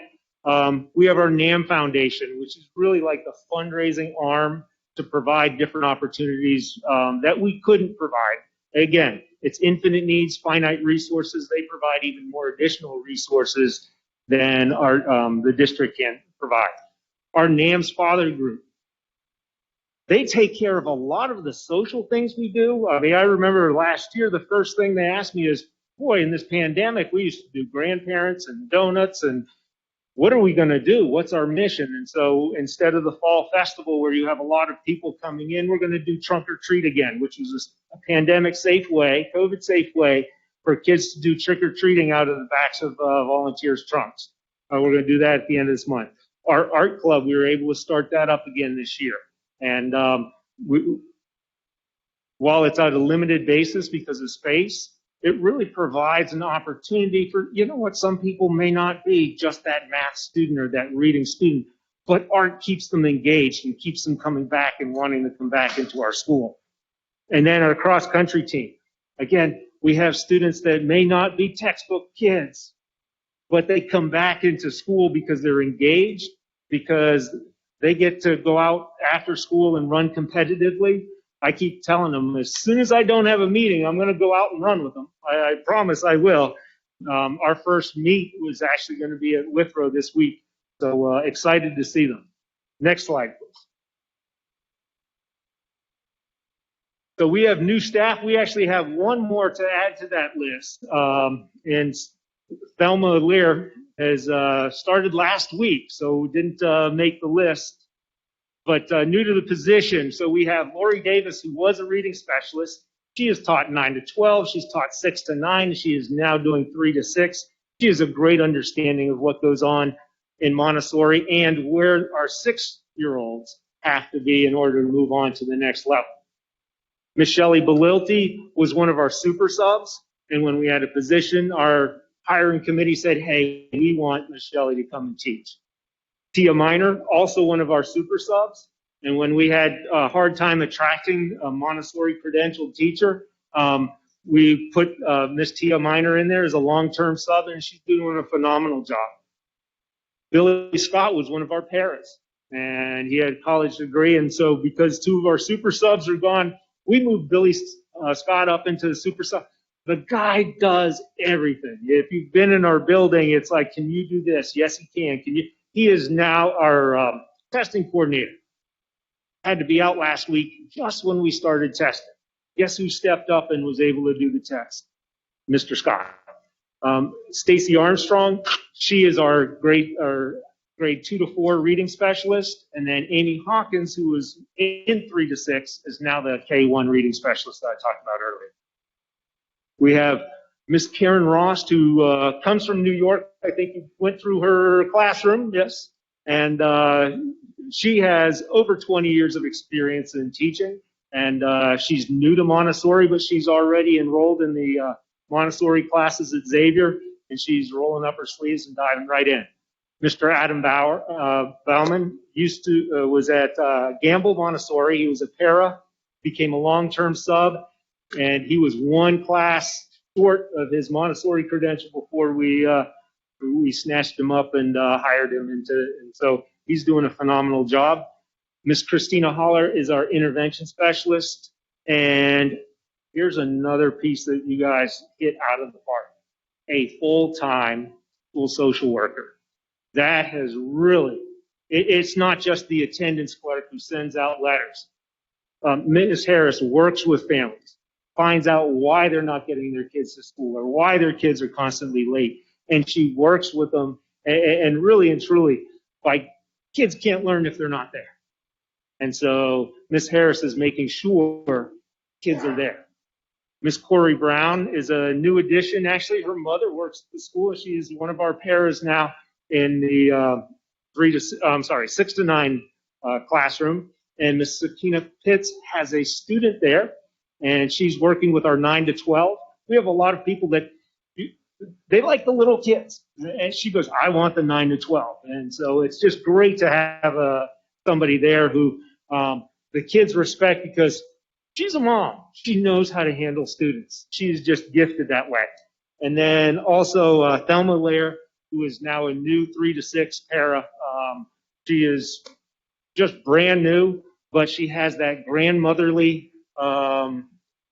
Speaker 10: We have our Namm Foundation, which is really like the fundraising arm to provide different opportunities that we couldn't provide. Again, it's infinite needs, finite resources. They provide even more additional resources than the district can provide. Our Namm's Father Group, they take care of a lot of the social things we do. I remember last year, the first thing they asked me is, boy, in this pandemic, we used to do grandparents and donuts, and what are we going to do? What's our mission? And so instead of the fall festival where you have a lot of people coming in, we're going to do trunk or treat again, which was a pandemic safe way, COVID safe way for kids to do trick-or-treating out of the backs of volunteers' trunks. We're going to do that at the end of this month. Our art club, we were able to start that up again this year. And while it's on a limited basis because of space, it really provides an opportunity for, you know what, some people may not be just that math student or that reading student, but art keeps them engaged and keeps them coming back and wanting to come back into our school. And then our cross-country team. Again, we have students that may not be textbook kids, but they come back into school because they're engaged, because they get to go out after school and run competitively. I keep telling them, as soon as I don't have a meeting, I'm going to go out and run with them. I promise I will. Our first meet was actually going to be at Withrow this week, so excited to see them. Next slide, please. So we have new staff. We actually have one more to add to that list. And Thelma Lear has started last week, so didn't make the list, but new to the position. So we have Lori Davis, who was a reading specialist. She has taught 9 to 12. She's taught 6 to 9. She is now doing 3 to 6. She has a great understanding of what goes on in Montessori and where our 6-year-olds have to be in order to move on to the next level. Miss Shelley Belilti was one of our super subs, and when we had a position, our hiring committee said, hey, we want Miss Shelley to come and teach. Tia Miner, also one of our super subs, and when we had a hard time attracting a Montessori credentialed teacher, we put Miss Tia Miner in there as a long-term sub, and she's doing a phenomenal job. Billy Scott was one of our paras, and he had a college degree, and so because 2 of our super subs are gone, we moved Billy Scott up into the super sub. The guy does everything. If you've been in our building, it's like, can you do this? Yes, he can. Can you? He is now our testing coordinator. Had to be out last week just when we started testing. Guess who stepped up and was able to do the test? Mr. Scott. Stacy Armstrong, she is our grade 2 to 4 reading specialist, and then Amy Hawkins, who was in 3 to 6, is now the K1 reading specialist that I talked about earlier. We have Miss Karen Rost, who comes from New York. I think you went through her classroom, yes, and she has over 20 years of experience in teaching, and she's new to Montessori, but she's already enrolled in the Montessori classes at Xavier, and she's rolling up her sleeves and diving right in. Mr. Adam Bauman was at Gamble Montessori. He was a para, became a long-term sub, and he was one class short of his Montessori credential before we snatched him up and hired him and so he's doing a phenomenal job. Miss Christina Holler is our intervention specialist, and here's another piece that you guys hit out of the park: a full-time school social worker. That has really, it's not just the attendance clerk who sends out letters. Ms. Harris works with families, finds out why they're not getting their kids to school or why their kids are constantly late. And she works with them, and really and truly, like, kids can't learn if they're not there. And so Ms. Harris is making sure kids are there. Miss Corey Brown is a new addition. Actually, her mother works at the school. She is one of our paras now in the 6 to 9 classroom. And Miss Sakina Pitts has a student there, and she's working with our 9 to 12. We have a lot of people that they like the little kids, and she goes, I want the 9 to 12. And so it's just great to have somebody there who the kids respect, because she's a mom. She knows how to handle students. She's just gifted that way. And then also Thelma Lear, who is now a new 3 to 6 para. She is just brand new, but she has that grandmotherly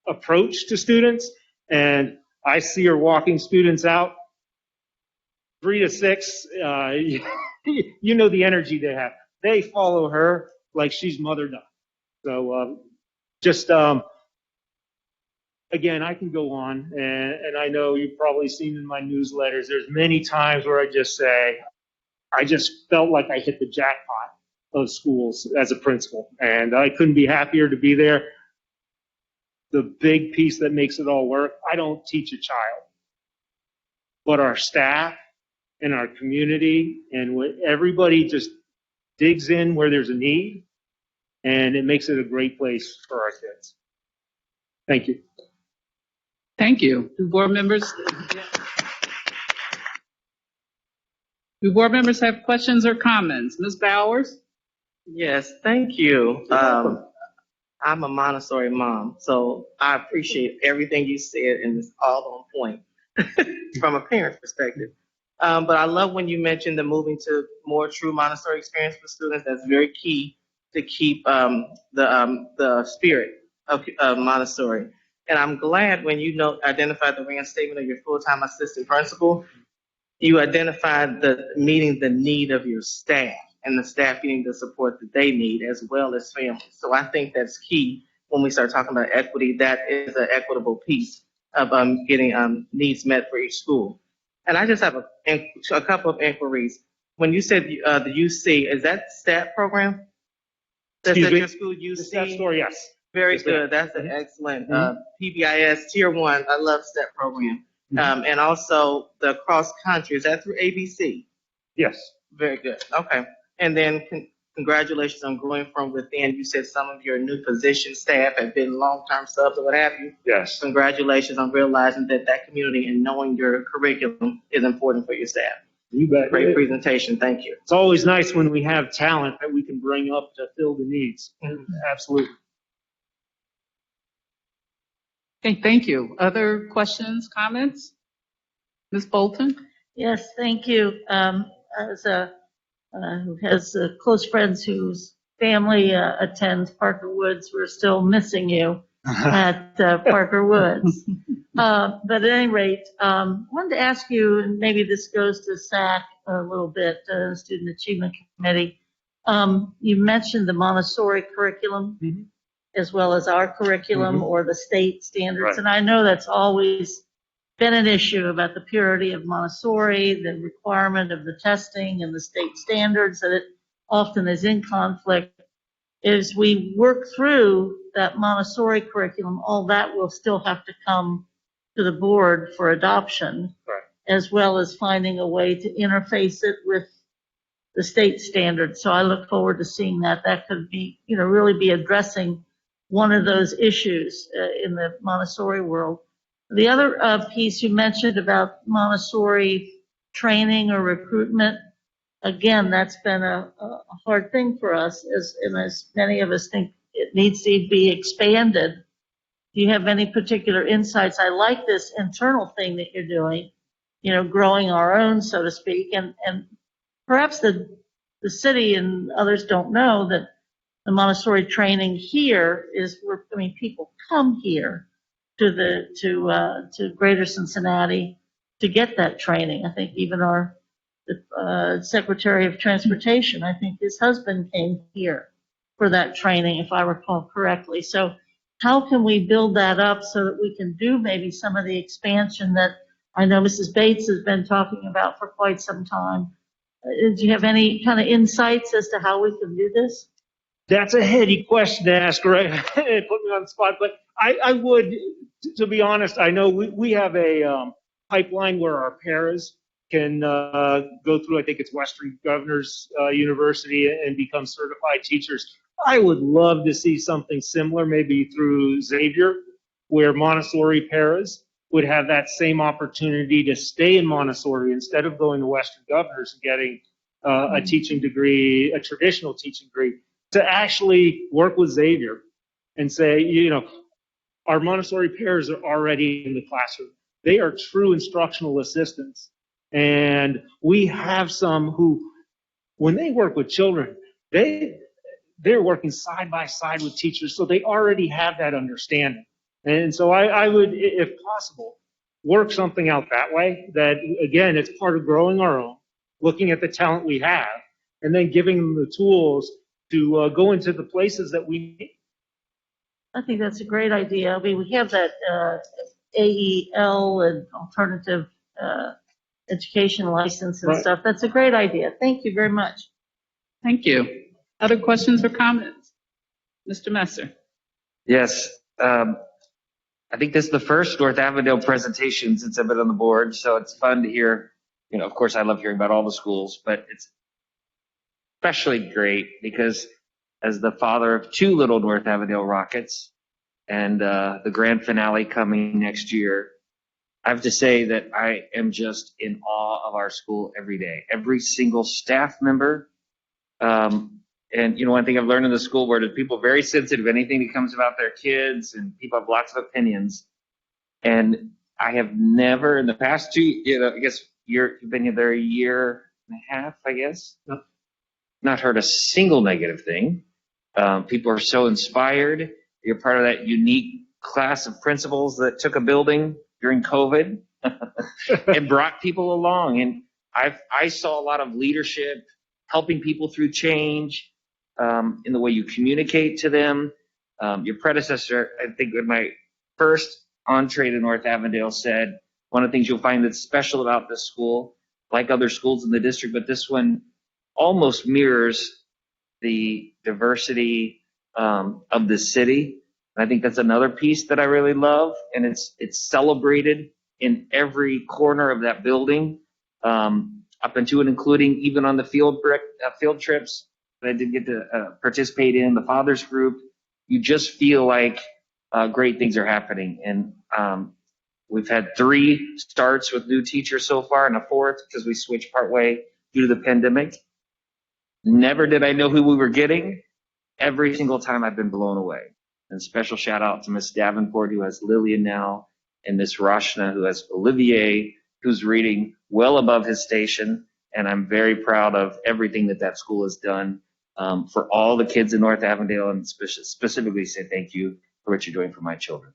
Speaker 10: approach to students. And I see her walking students out. 3 to 6, you know the energy they have. They follow her like she's mother done. So again, I can go on, and I know you've probably seen in my newsletters, there's many times where I just say, I just felt like I hit the jackpot of schools as a principal, and I couldn't be happier to be there. the big piece that makes it all work. I don't teach a child, but our staff and our community and everybody just digs in where there's a need, and it makes it a great place for our kids. Thank you.
Speaker 1: Thank you. Do board members have questions or comments? Ms. Bowers?
Speaker 7: Yes, thank you. I'm a Montessori mom, so I appreciate everything you said, and it's all on point from a parent perspective. But I love when you mentioned the moving to more true Montessori experience for students. That's very key to keep the spirit of Montessori. And I'm glad when you identified the reinstatement of your full-time assistant principal, you identified meeting the need of your staff and the staff getting the support that they need as well as families. So I think that's key when we start talking about equity. That is an equitable piece of getting needs met for each school. And I just have a couple of inquiries. When you said the UC, is that STAT program? That's at your school, UC?
Speaker 10: The STAT store, yes.
Speaker 7: Very
Speaker 10: Yes,
Speaker 7: good. That's an excellent
Speaker 10: Mhm.
Speaker 7: PBIS Tier 1. I love STEP program. And also the cross country. Is that through ABC?
Speaker 10: Yes.
Speaker 7: Very good. Okay. And then congratulations on growing from within. You said some of your new position staff have been long-term subs or what have you.
Speaker 10: Yes.
Speaker 7: Congratulations on realizing that community and knowing your curriculum is important for your staff.
Speaker 10: You bet.
Speaker 7: Great presentation. Thank you.
Speaker 10: It's always nice when we have talent that we can bring up to fill the needs. Absolutely.
Speaker 1: Okay, thank you. Other questions, comments? Ms. Bolton?
Speaker 3: Yes, thank you. As who has close friends whose family attends Parker Woods, we're still missing you at Parker Woods. But at any rate, I wanted to ask you, and maybe this goes to SAC a little bit, Student Achievement Committee. You mentioned the Montessori curriculum as well as our curriculum or the state standards.
Speaker 10: Right.
Speaker 3: And I know that's always been an issue about the purity of Montessori, the requirement of the testing and the state standards, that it often is in conflict. As we work through that Montessori curriculum, all that will still have to come to the board for adoption,
Speaker 10: Right.
Speaker 3: as well as finding a way to interface it with the state standards. So I look forward to seeing that. That could be, really be addressing one of those issues in the Montessori world. The other piece you mentioned about Montessori training or recruitment, again, that's been a hard thing for us, and as many of us think it needs to be expanded. Do you have any particular insights? I like this internal thing that you're doing, growing our own, so to speak, and perhaps the city and others don't know that the Montessori training here is where, people come here to Greater Cincinnati to get that training. I think even our Secretary of Transportation, I think his husband came here for that training, if I recall correctly. So how can we build that up so that we can do maybe some of the expansion that I know Mrs. Bates has been talking about for quite some time? Do you have any kind of insights as to how we can do this?
Speaker 10: That's a heady question to ask, right? Put me on the spot, but I would, to be honest, I know we have a pipeline where our paras can go through, I think it's Western Governors University, and become certified teachers. I would love to see something similar, maybe through Xavier, where Montessori paras would have that same opportunity to stay in Montessori instead of going to Western Governors and getting a teaching degree, a traditional teaching degree, to actually work with Xavier and say, our Montessori paras are already in the classroom. They are true instructional assistants. And we have some who, when they work with children, they're working side by side with teachers, so they already have that understanding. And so I would, if possible, work something out that way, that, again, it's part of growing our own, looking at the talent we have, and then giving them the tools to go into the places that we need.
Speaker 3: I think that's a great idea. We have that AEL and alternative education license and
Speaker 10: Right.
Speaker 3: stuff. That's a great idea. Thank you very much.
Speaker 1: Thank you. Other questions or comments? Mr. Messer?
Speaker 6: Yes. I think this is the first North Avondale presentation since I've been on the board, so it's fun to hear. You know, of course, I love hearing about all the schools, but it's especially great because as the father of two little North Avondale Rockets and the grand finale coming next year, I have to say that I am just in awe of our school every day. Every single staff member. And, you know, one thing I've learned in the school board is people are very sensitive to anything that comes about their kids, and people have lots of opinions. And I have never in the past I guess you've been here there a year and a half, I guess.
Speaker 10: Yep.
Speaker 6: Not heard a single negative thing. People are so inspired. You're part of that unique class of principals that took a building during COVID and brought people along. And I saw a lot of leadership, helping people through change, in the way you communicate to them. Your predecessor, I think, in my first entree to North Avondale said, one of the things you'll find that's special about this school, like other schools in the district, but this one almost mirrors the diversity of the city. And I think that's another piece that I really love, and it's celebrated in every corner of that building, up into and including even on the field trips that I did get to participate in, the fathers group. You just feel like great things are happening. And we've had 3 starts with new teachers so far, and a 4th because we switched partway due to the pandemic. Never did I know who we were getting. Every single time I've been blown away. And special shout out to Miss Davenport, who has Lillian now, and Miss Roshna, who has Olivier, who's reading well above his station. And I'm very proud of everything that school has done for all the kids in North Avondale, and specifically say thank you for what you're doing for my children.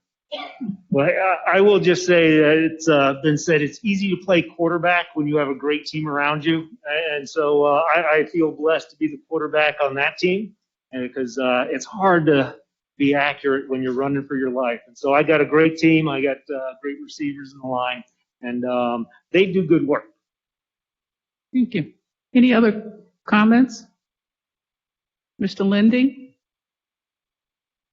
Speaker 10: Well, I will just say that it's been said it's easy to play quarterback when you have a great team around you. And so I feel blessed to be the quarterback on that team, and because it's hard to be accurate when you're running for your life. And so I got a great team. I got great receivers in the line, and they do good work.
Speaker 1: Thank you. Any other comments? Mr. Lindy?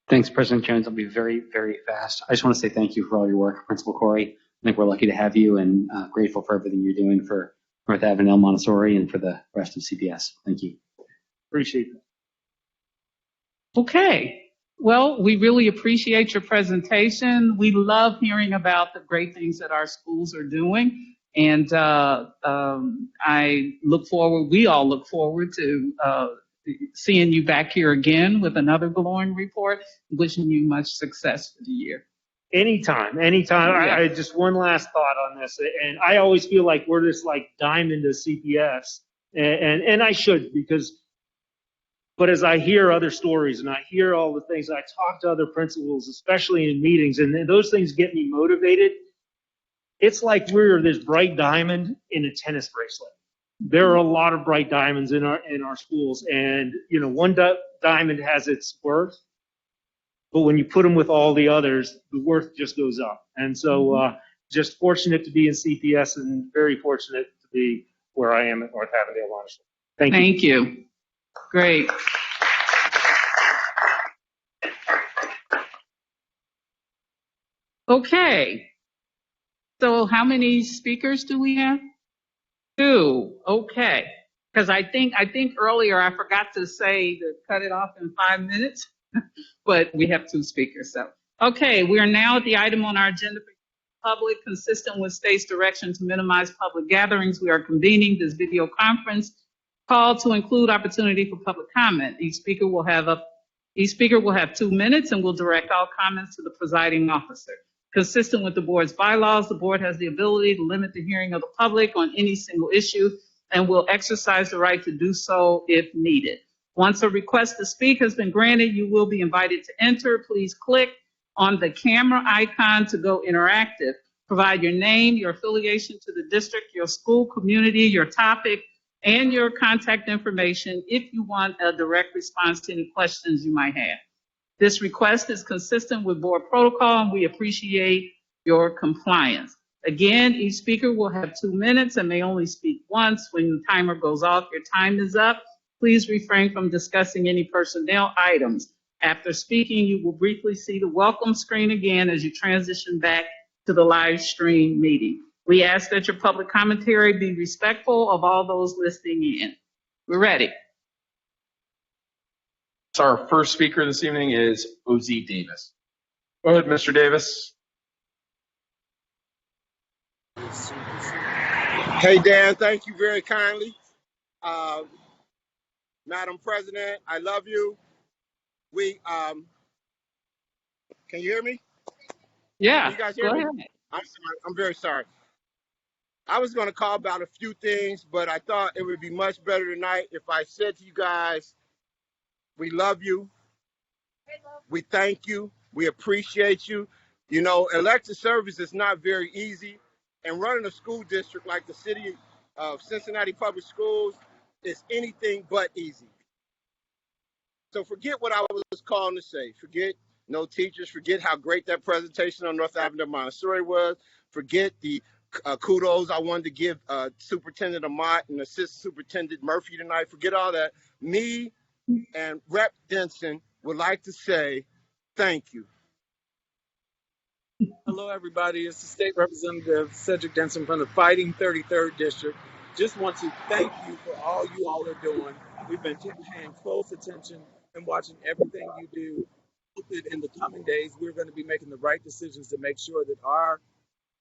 Speaker 5: Thanks, President Jones. I'll be very, very fast. I just want to say thank you for all your work, Principal Corey. I think we're lucky to have you, and grateful for everything you're doing for North Avondale Montessori and for the rest of CPS. Thank you.
Speaker 10: Appreciate that.
Speaker 1: Okay. Well, we really appreciate your presentation. We love hearing about the great things that our schools are doing. And we all look forward to seeing you back here again with another glowing report. Wishing you much success for the year.
Speaker 10: Anytime.
Speaker 1: Yeah.
Speaker 10: I just one last thought on this, and I always feel like we're this like diamond to CPS, and I should, but as I hear other stories and I hear all the things, I talk to other principals, especially in meetings, and those things get me motivated. It's like we're this bright diamond in a tennis bracelet. There are a lot of bright diamonds in our schools, and you know, one diamond has its worth, but when you put them with all the others, the worth just goes up. And so, just fortunate to be in CPS, and very fortunate to be where I am at North Avondale Montessori. Thank you.
Speaker 1: Thank you. Great. Okay. So how many speakers do we have? 2. Okay. Because I think earlier I forgot to say to cut it off in 5 minutes, but we have 2 speakers. So, okay, we are now at the item on our agenda for public, consistent with state's direction to minimize public gatherings. We are convening this video conference call to include opportunity for public comment. Each speaker will have 2 minutes and will direct all comments to the presiding officer. Consistent with the board's bylaws, the board has the ability to limit the hearing of the public on any single issue and will exercise the right to do so if needed. Once a request to speak has been granted, you will be invited to enter. Please click on the camera icon to go interactive. Provide your name, your affiliation to the district, your school, community, your topic, and your contact information if you want a direct response to any questions you might have. This request is consistent with board protocol, and we appreciate your compliance. Again, each speaker will have 2 minutes and may only speak once. When the timer goes off, your time is up. Please refrain from discussing any personnel items. After speaking, you will briefly see the welcome screen again as you transition back to the live stream meeting. We ask that your public commentary be respectful of all those listening in. We're ready.
Speaker 11: So our first speaker this evening is OZ Davis. Go ahead, Mr. Davis.
Speaker 12: Hey, Dan, thank you very kindly. Madam President, I love you. Can you hear me?
Speaker 1: Yeah,
Speaker 12: Can you guys hear
Speaker 1: go
Speaker 12: me?
Speaker 1: ahead.
Speaker 12: I'm sorry. I'm very sorry. I was going to call about a few things, but I thought it would be much better tonight if I said to you guys, we love you. We thank you. We appreciate you. You know, elected service is not very easy, and running a school district like the city of Cincinnati Public Schools is anything but easy. So forget what I was calling to say. Forget no teachers. Forget how great that presentation on North Avondale Montessori was. Forget the kudos I wanted to give Superintendent Amat and Assistant Superintendent Murphy tonight. Forget all that. Me and Rep. Denson would like to say thank you.
Speaker 13: Hello, everybody. It's the State Representative Cedric Denson from the Fighting 33rd District. Just want to thank you for all you all are doing. We've been paying close attention and watching everything you do. Hope that in the coming days, we're going to be making the right decisions to make sure that our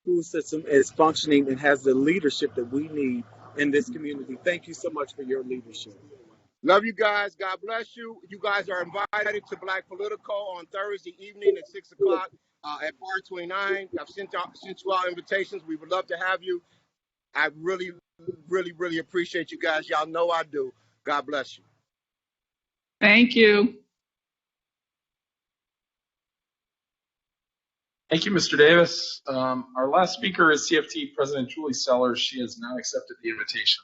Speaker 13: school system is functioning and has the leadership that we need in this community. Thank you so much for your leadership.
Speaker 12: Love you guys. God bless you. You guys are invited to Black Politico on Thursday evening at 6 o'clock at Bar 29. I've sent you all invitations. We would love to have you. I really, really, really appreciate you guys. Y'all know I do. God bless you.
Speaker 1: Thank you.
Speaker 11: Thank you, Mr. Davis. Our last speaker is CFT President Julie Sellers. She has not accepted the invitation.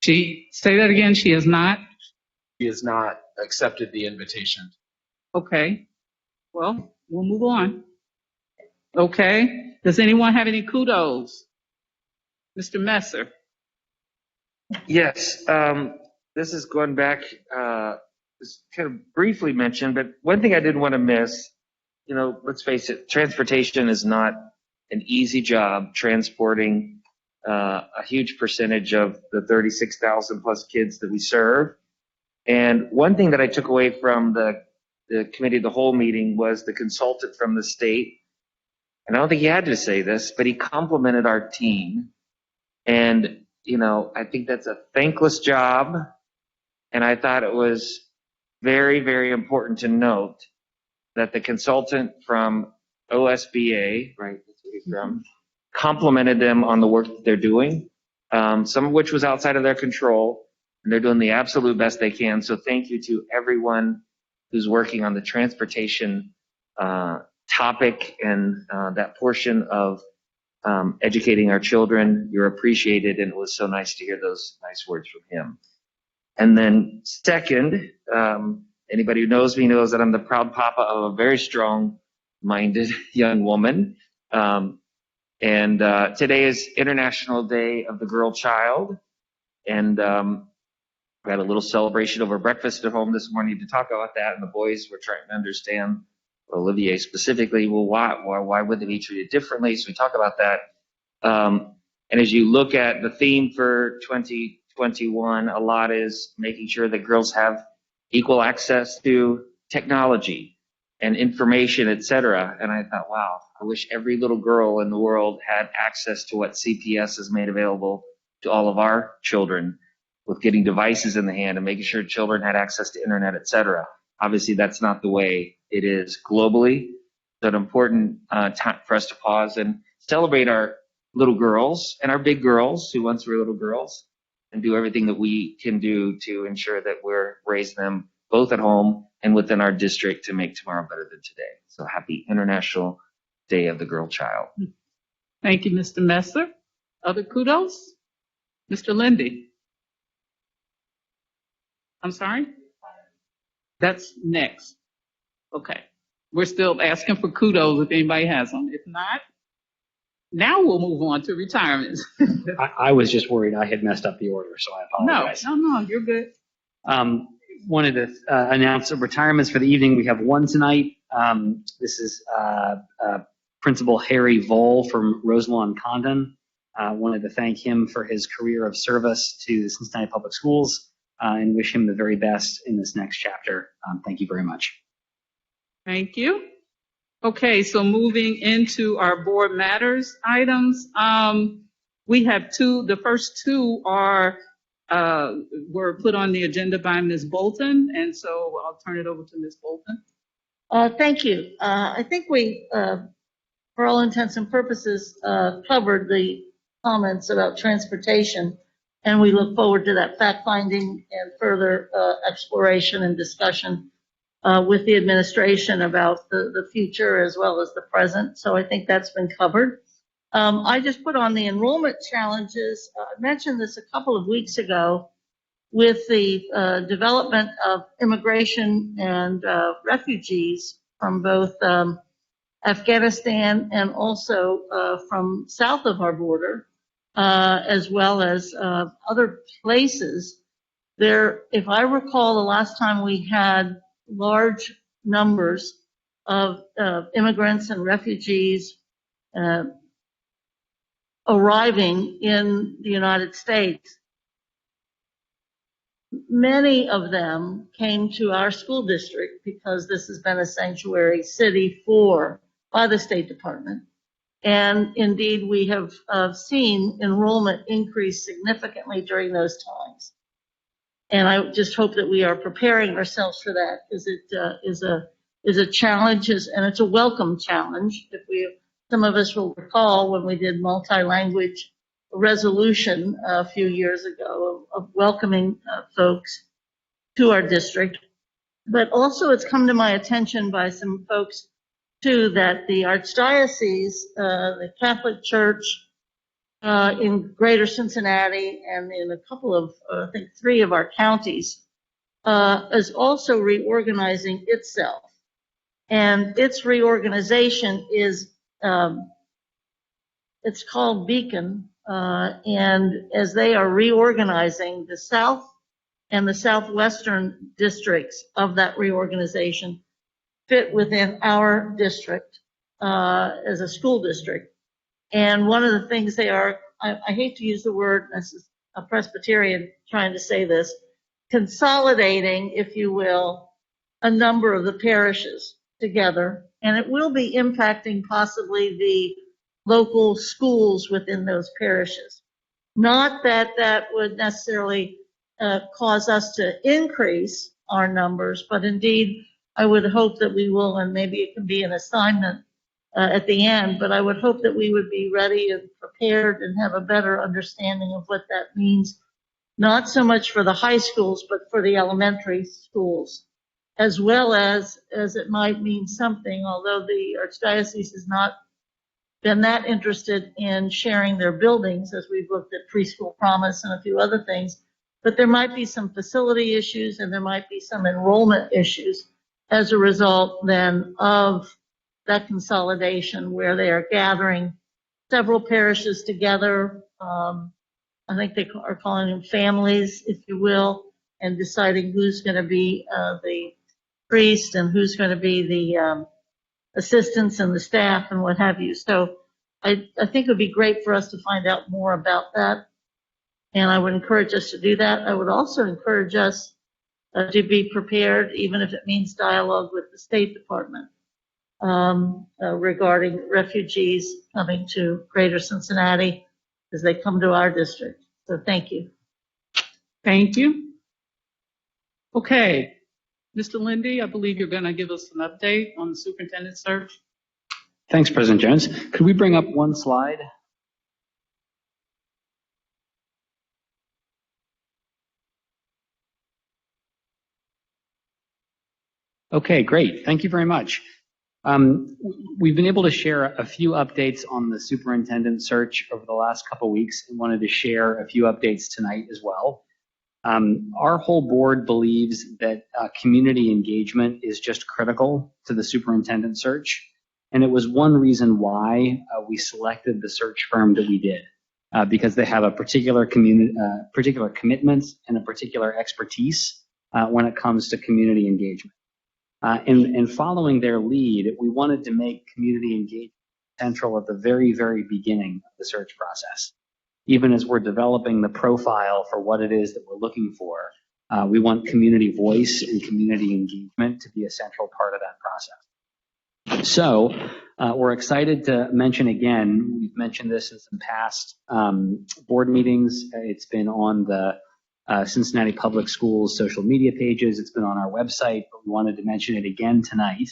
Speaker 1: Say that again. She has not?
Speaker 11: She has not accepted the invitation.
Speaker 1: Okay. Well, we'll move on. Okay. Does anyone have any kudos? Mr. Messer.
Speaker 6: Yes, this is going back, it's kind of briefly mentioned, but one thing I didn't want to miss, you know, let's face it, transportation is not an easy job, transporting a huge percentage of the 36,000 plus kids that we serve. And one thing that I took away from the committee of the whole meeting was the consultant from the state. And I don't think he had to say this, but he complimented our team. And, you know, I think that's a thankless job. And I thought it was very, very important to note that the consultant from OSBA, right, that's where he's from, complimented them on the work that they're doing, some of which was outside of their control, and they're doing the absolute best they can. So thank you to everyone who's working on the transportation topic and that portion of educating our children. You're appreciated, and it was so nice to hear those nice words from him. And then second, anybody who knows me knows that I'm the proud papa of a very strong-minded young woman. And today is International Day of the Girl Child. And we had a little celebration over breakfast at home this morning to talk about that. And the boys were trying to understand, Olivier specifically, well, why would they be treated differently? So we talk about that. And as you look at the theme for 2021, a lot is making sure that girls have equal access to technology and information, et cetera. And I thought, wow, I wish every little girl in the world had access to what CPS has made available to all of our children, with getting devices in the hand and making sure children had access to internet, et cetera. Obviously, that's not the way it is globally. It's an important time for us to pause and celebrate our little girls and our big girls who once were little girls, and do everything that we can do to ensure that we're raising them both at home and within our district to make tomorrow better than today. So happy International Day of the Girl Child.
Speaker 1: Thank you, Mr. Messer. Other kudos? Mr. Lindy. I'm sorry? That's next. Okay. We're still asking for kudos if anybody has them. If not, now we'll move on to retirements.
Speaker 5: I was just worried I had messed up the order, so I apologize.
Speaker 1: No, you're good.
Speaker 5: wanted to announce retirements for the evening. We have one tonight. This is Principal Harry Vole from Roselawn Condon. Wanted to thank him for his career of service to the Cincinnati Public Schools and wish him the very best in this next chapter. Thank you very much.
Speaker 1: Thank you. Okay, so moving into our board matters items, we have two. The first two are were put on the agenda by Ms. Bolton, and so I'll turn it over to Ms. Bolton.
Speaker 3: Thank you. I think we, for all intents and purposes, covered the comments about transportation, and we look forward to that fact-finding and further exploration and discussion with the administration about the future as well as the present. So I think that's been covered. I just put on the enrollment challenges. I mentioned this a couple of weeks ago with the development of immigration and refugees from both Afghanistan and also from south of our border, as well as other places. There, if I recall, the last time we had large numbers of immigrants and refugees arriving in the United States, many of them came to our school district because this has been a sanctuary city by the State Department. And indeed, we have seen enrollment increase significantly during those times. And I just hope that we are preparing ourselves for that, because it is a challenge, and it's a welcome challenge. Some of us will recall when we did multi-language resolution a few years ago of welcoming folks to our district. But also, it's come to my attention by some folks too that the Archdiocese, the Catholic Church in Greater Cincinnati and in a couple of, I think 3 of our counties, is also reorganizing itself. And its reorganization is, it's called Beacon. And as they are reorganizing, the South and the Southwestern districts of that reorganization fit within our district as a school district. And one of the things they are, I hate to use the word, this is a Presbyterian trying to say this, consolidating, if you will, a number of the parishes together. And it will be impacting possibly the local schools within those parishes. Not that that would necessarily cause us to increase our numbers, but indeed, I would hope that we will, and maybe it can be an assignment at the end, but I would hope that we would be ready and prepared and have a better understanding of what that means, not so much for the high schools, but for the elementary schools, as well as it might mean something, although the Archdiocese has not been that interested in sharing their buildings, as we've looked at Preschool Promise and a few other things, but there might be some facility issues and there might be some enrollment issues as a result then of that consolidation, where they are gathering several parishes together. I think they are calling them families, if you will, and deciding who's going to be the priest and who's going to be the assistants and the staff and what have you. So I think it would be great for us to find out more about that. And I would encourage us to do that. I would also encourage us to be prepared, even if it means dialogue with the State Department regarding refugees coming to Greater Cincinnati as they come to our district. So thank you.
Speaker 1: Thank you. Okay, Mr. Lindy, I believe you're going to give us an update on the superintendent search.
Speaker 5: Thanks, President Jones. Could we bring up one slide? Okay, great. Thank you very much. We've been able to share a few updates on the superintendent search over the last couple of weeks and wanted to share a few updates tonight as well. Our whole board believes that community engagement is just critical to the superintendent search. And it was one reason why we selected the search firm that we did, because they have a particular commitment and a particular expertise when it comes to community engagement. And following their lead, we wanted to make community engagement central at the very, very beginning of the search process. Even as we're developing the profile for what it is that we're looking for, we want community voice and community engagement to be a central part of that process. So we're excited to mention again, we've mentioned this in some past board meetings. It's been on the Cincinnati Public Schools social media pages. It's been on our website, but we wanted to mention it again tonight,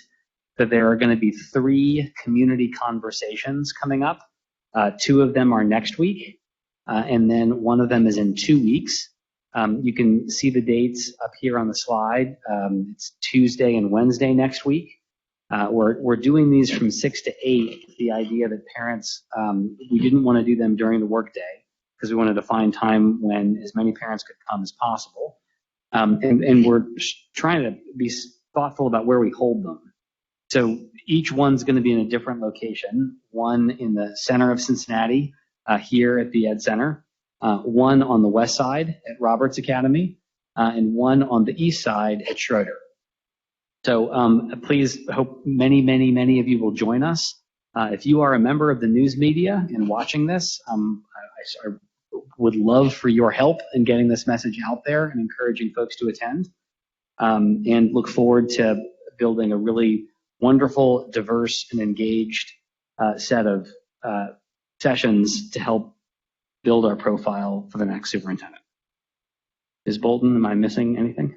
Speaker 5: that there are going to be 3 community conversations coming up. 2 of them are next week, and then 1 of them is in 2 weeks. You can see the dates up here on the slide. It's Tuesday and Wednesday next week. We're doing these from 6 to 8. The idea that parents, we didn't want to do them during the workday because we wanted to find time when as many parents could come as possible. And we're trying to be thoughtful about where we hold them. So each one's going to be in a different location, one in the center of Cincinnati, here at the Ed Center, one on the west side at Roberts Academy, and one on the east side at Schroeder. So please, hope many of you will join us. If you are a member of the news media and watching this, I would love for your help in getting this message out there and encouraging folks to attend, and look forward to building a really wonderful, diverse, and engaged set of sessions to help build our profile for the next superintendent. Ms. Bolton, am I missing anything?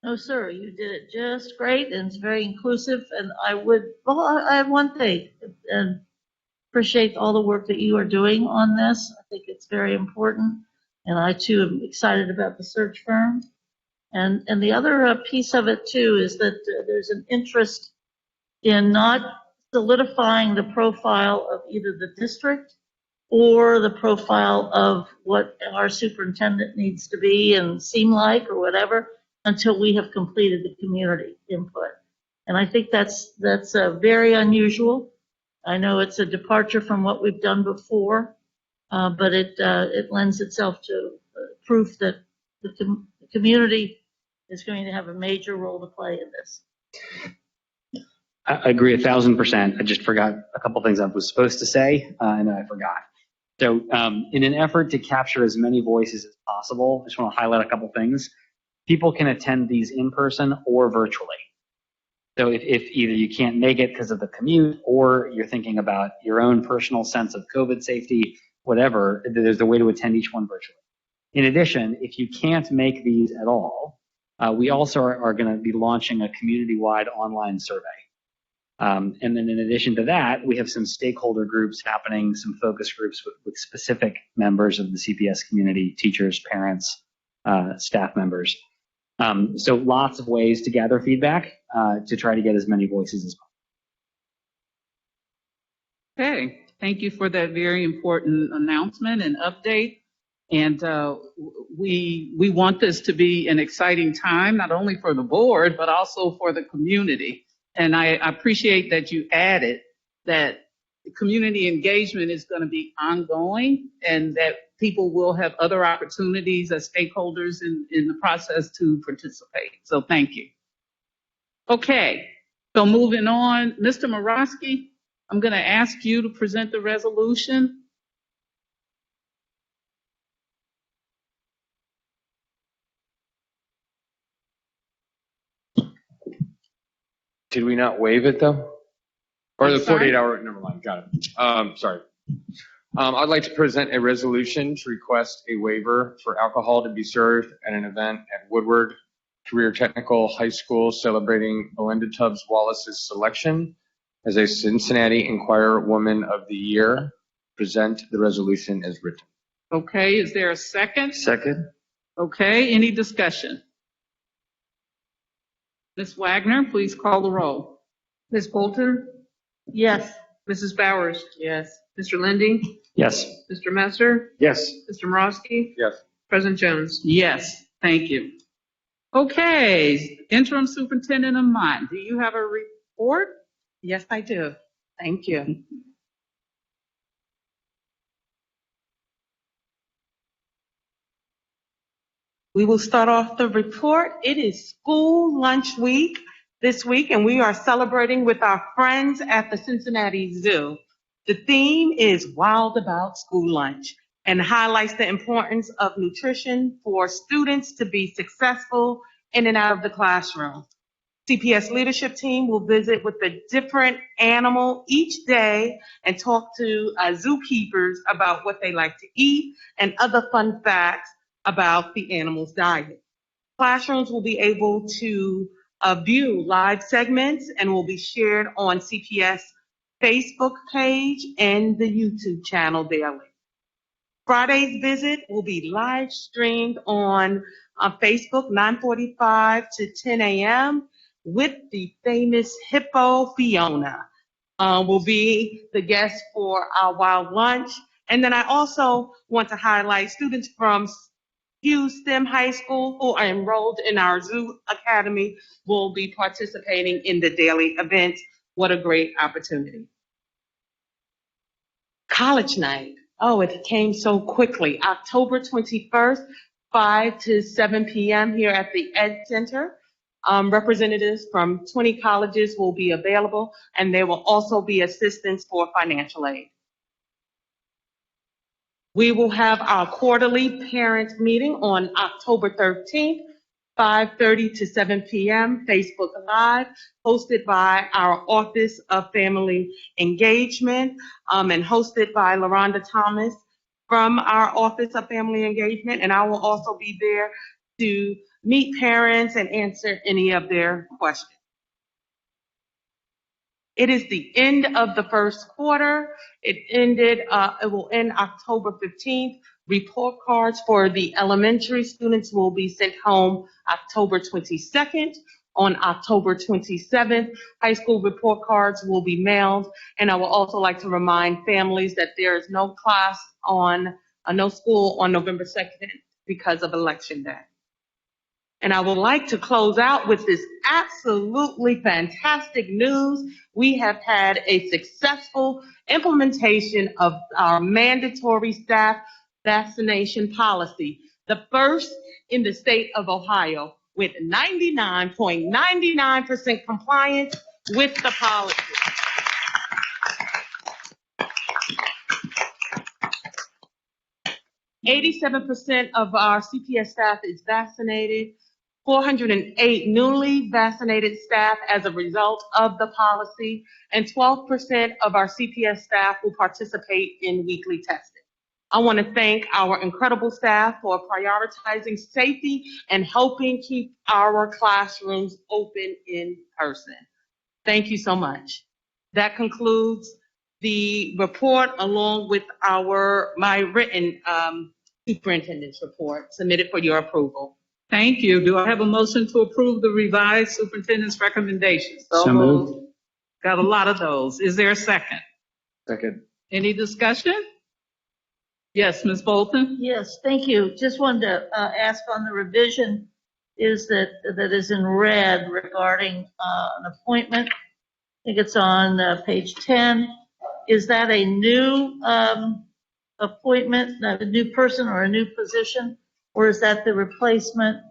Speaker 3: No, sir, you did it just great, and it's very inclusive. And I have one thing, and appreciate all the work that you are doing on this. I think it's very important, and I too am excited about the search firm. And the other piece of it too is that there's an interest in not solidifying the profile of either the district or the profile of what our superintendent needs to be and seem like or whatever until we have completed the community input. And I think that's very unusual. I know it's a departure from what we've done before, but it lends itself to proof that the community is going to have a major role to play in this.
Speaker 5: I agree 1,000%. I just forgot a couple things I was supposed to say, and I forgot. So in an effort to capture as many voices as possible, I just want to highlight a couple things. People can attend these in person or virtually. So if either you can't make it because of the commute or you're thinking about your own personal sense of COVID safety, whatever, there's a way to attend each one virtually. In addition, if you can't make these at all, we also are going to be launching a community-wide online survey. And then in addition to that, we have some stakeholder groups happening, some focus groups with specific members of the CPS community, teachers, parents, staff members. So lots of ways to gather feedback to try to get as many voices as possible.
Speaker 1: Okay, thank you for that very important announcement and update. And we want this to be an exciting time, not only for the board, but also for the community. And I appreciate that you added that community engagement is going to be ongoing and that people will have other opportunities as stakeholders in the process to participate. So thank you. Okay, so moving on, Mr. Morosky, I'm going to ask you to present the resolution.
Speaker 14: Did we not waive it though? Or the
Speaker 1: I'm sorry?
Speaker 14: 48-hour, never mind, got it. Sorry. I'd like to present a resolution to request a waiver for alcohol to be served at an event at Woodward Career Technical High School celebrating Melinda Tubbs Wallace's selection as a Cincinnati Enquirer Woman of the Year. Present the resolution as written.
Speaker 1: Okay, is there a second?
Speaker 6: Second.
Speaker 1: Okay, any discussion? Ms. Wagner, please call the roll.
Speaker 2: Ms. Bolton?
Speaker 3: Yes.
Speaker 2: Mrs. Bowers?
Speaker 7: Yes.
Speaker 2: Mr. Lindy?
Speaker 5: Yes.
Speaker 2: Mr. Messer?
Speaker 14: Yes.
Speaker 2: Mr. Morosky?
Speaker 14: Yes.
Speaker 2: President Jones?
Speaker 1: Yes, thank you. Okay, interim superintendent Amon, do you have a report?
Speaker 7: Yes, I do. Thank you.
Speaker 8: We will start off the report. It is school lunch week this week, and we are celebrating with our friends at the Cincinnati Zoo. The theme is Wild About School Lunch and highlights the importance of nutrition for students to be successful in and out of the classroom. CPS leadership team will visit with a different animal each day and talk to zookeepers about what they like to eat and other fun facts about the animal's diet. Classrooms will be able to view live segments and will be shared on CPS Facebook page and the YouTube channel daily. Friday's visit will be live streamed on Facebook 9:45 to 10 a.m. with the famous hippo Fiona. Will be the guest for our wild lunch. And then I also want to highlight students from Hughes STEM High School who are enrolled in our Zoo Academy will be participating in the daily events. What a great opportunity. College night. Oh, it came so quickly. October 21st, 5 to 7 p.m. here at the Ed Center. Representatives from 20 colleges will be available, and there will also be assistance for financial aid. We will have our quarterly parent meeting on October 13th, 5:30 to 7 p.m. Facebook Live, hosted by our Office of Family Engagement and hosted by LaRonda Thomas from our Office of Family Engagement. And I will also be there to meet parents and answer any of their questions. It is the end of the first quarter. It will end October 15th. Report cards for the elementary students will be sent home October 22nd. On October 27th, high school report cards will be mailed. And I will also like to remind families that there is no school on November 2nd because of Election Day. And I would like to close out with this absolutely fantastic news. We have had a successful implementation of our mandatory staff vaccination policy, the first in the state of Ohio, with 99.99% compliance with the policy. %87% of our CPS staff is vaccinated. 408 newly vaccinated staff as a result of the policy, and 12% of our CPS staff will participate in weekly testing. I want to thank our incredible staff for prioritizing safety and helping keep our classrooms open in person. Thank you so much. That concludes the report along with my written superintendent's report submitted for your approval.
Speaker 1: Thank you. Do I have a motion to approve the revised superintendent's recommendations?
Speaker 5: So moved.
Speaker 1: Got a lot of those. Is there a second?
Speaker 6: Second.
Speaker 1: Any discussion? Yes, Ms. Bolton?
Speaker 3: Yes, thank you. Just wanted to ask on the revision that is in red regarding an appointment. I think it's on page 10. Is that a new appointment, a new person or a new position? Or is that the replacement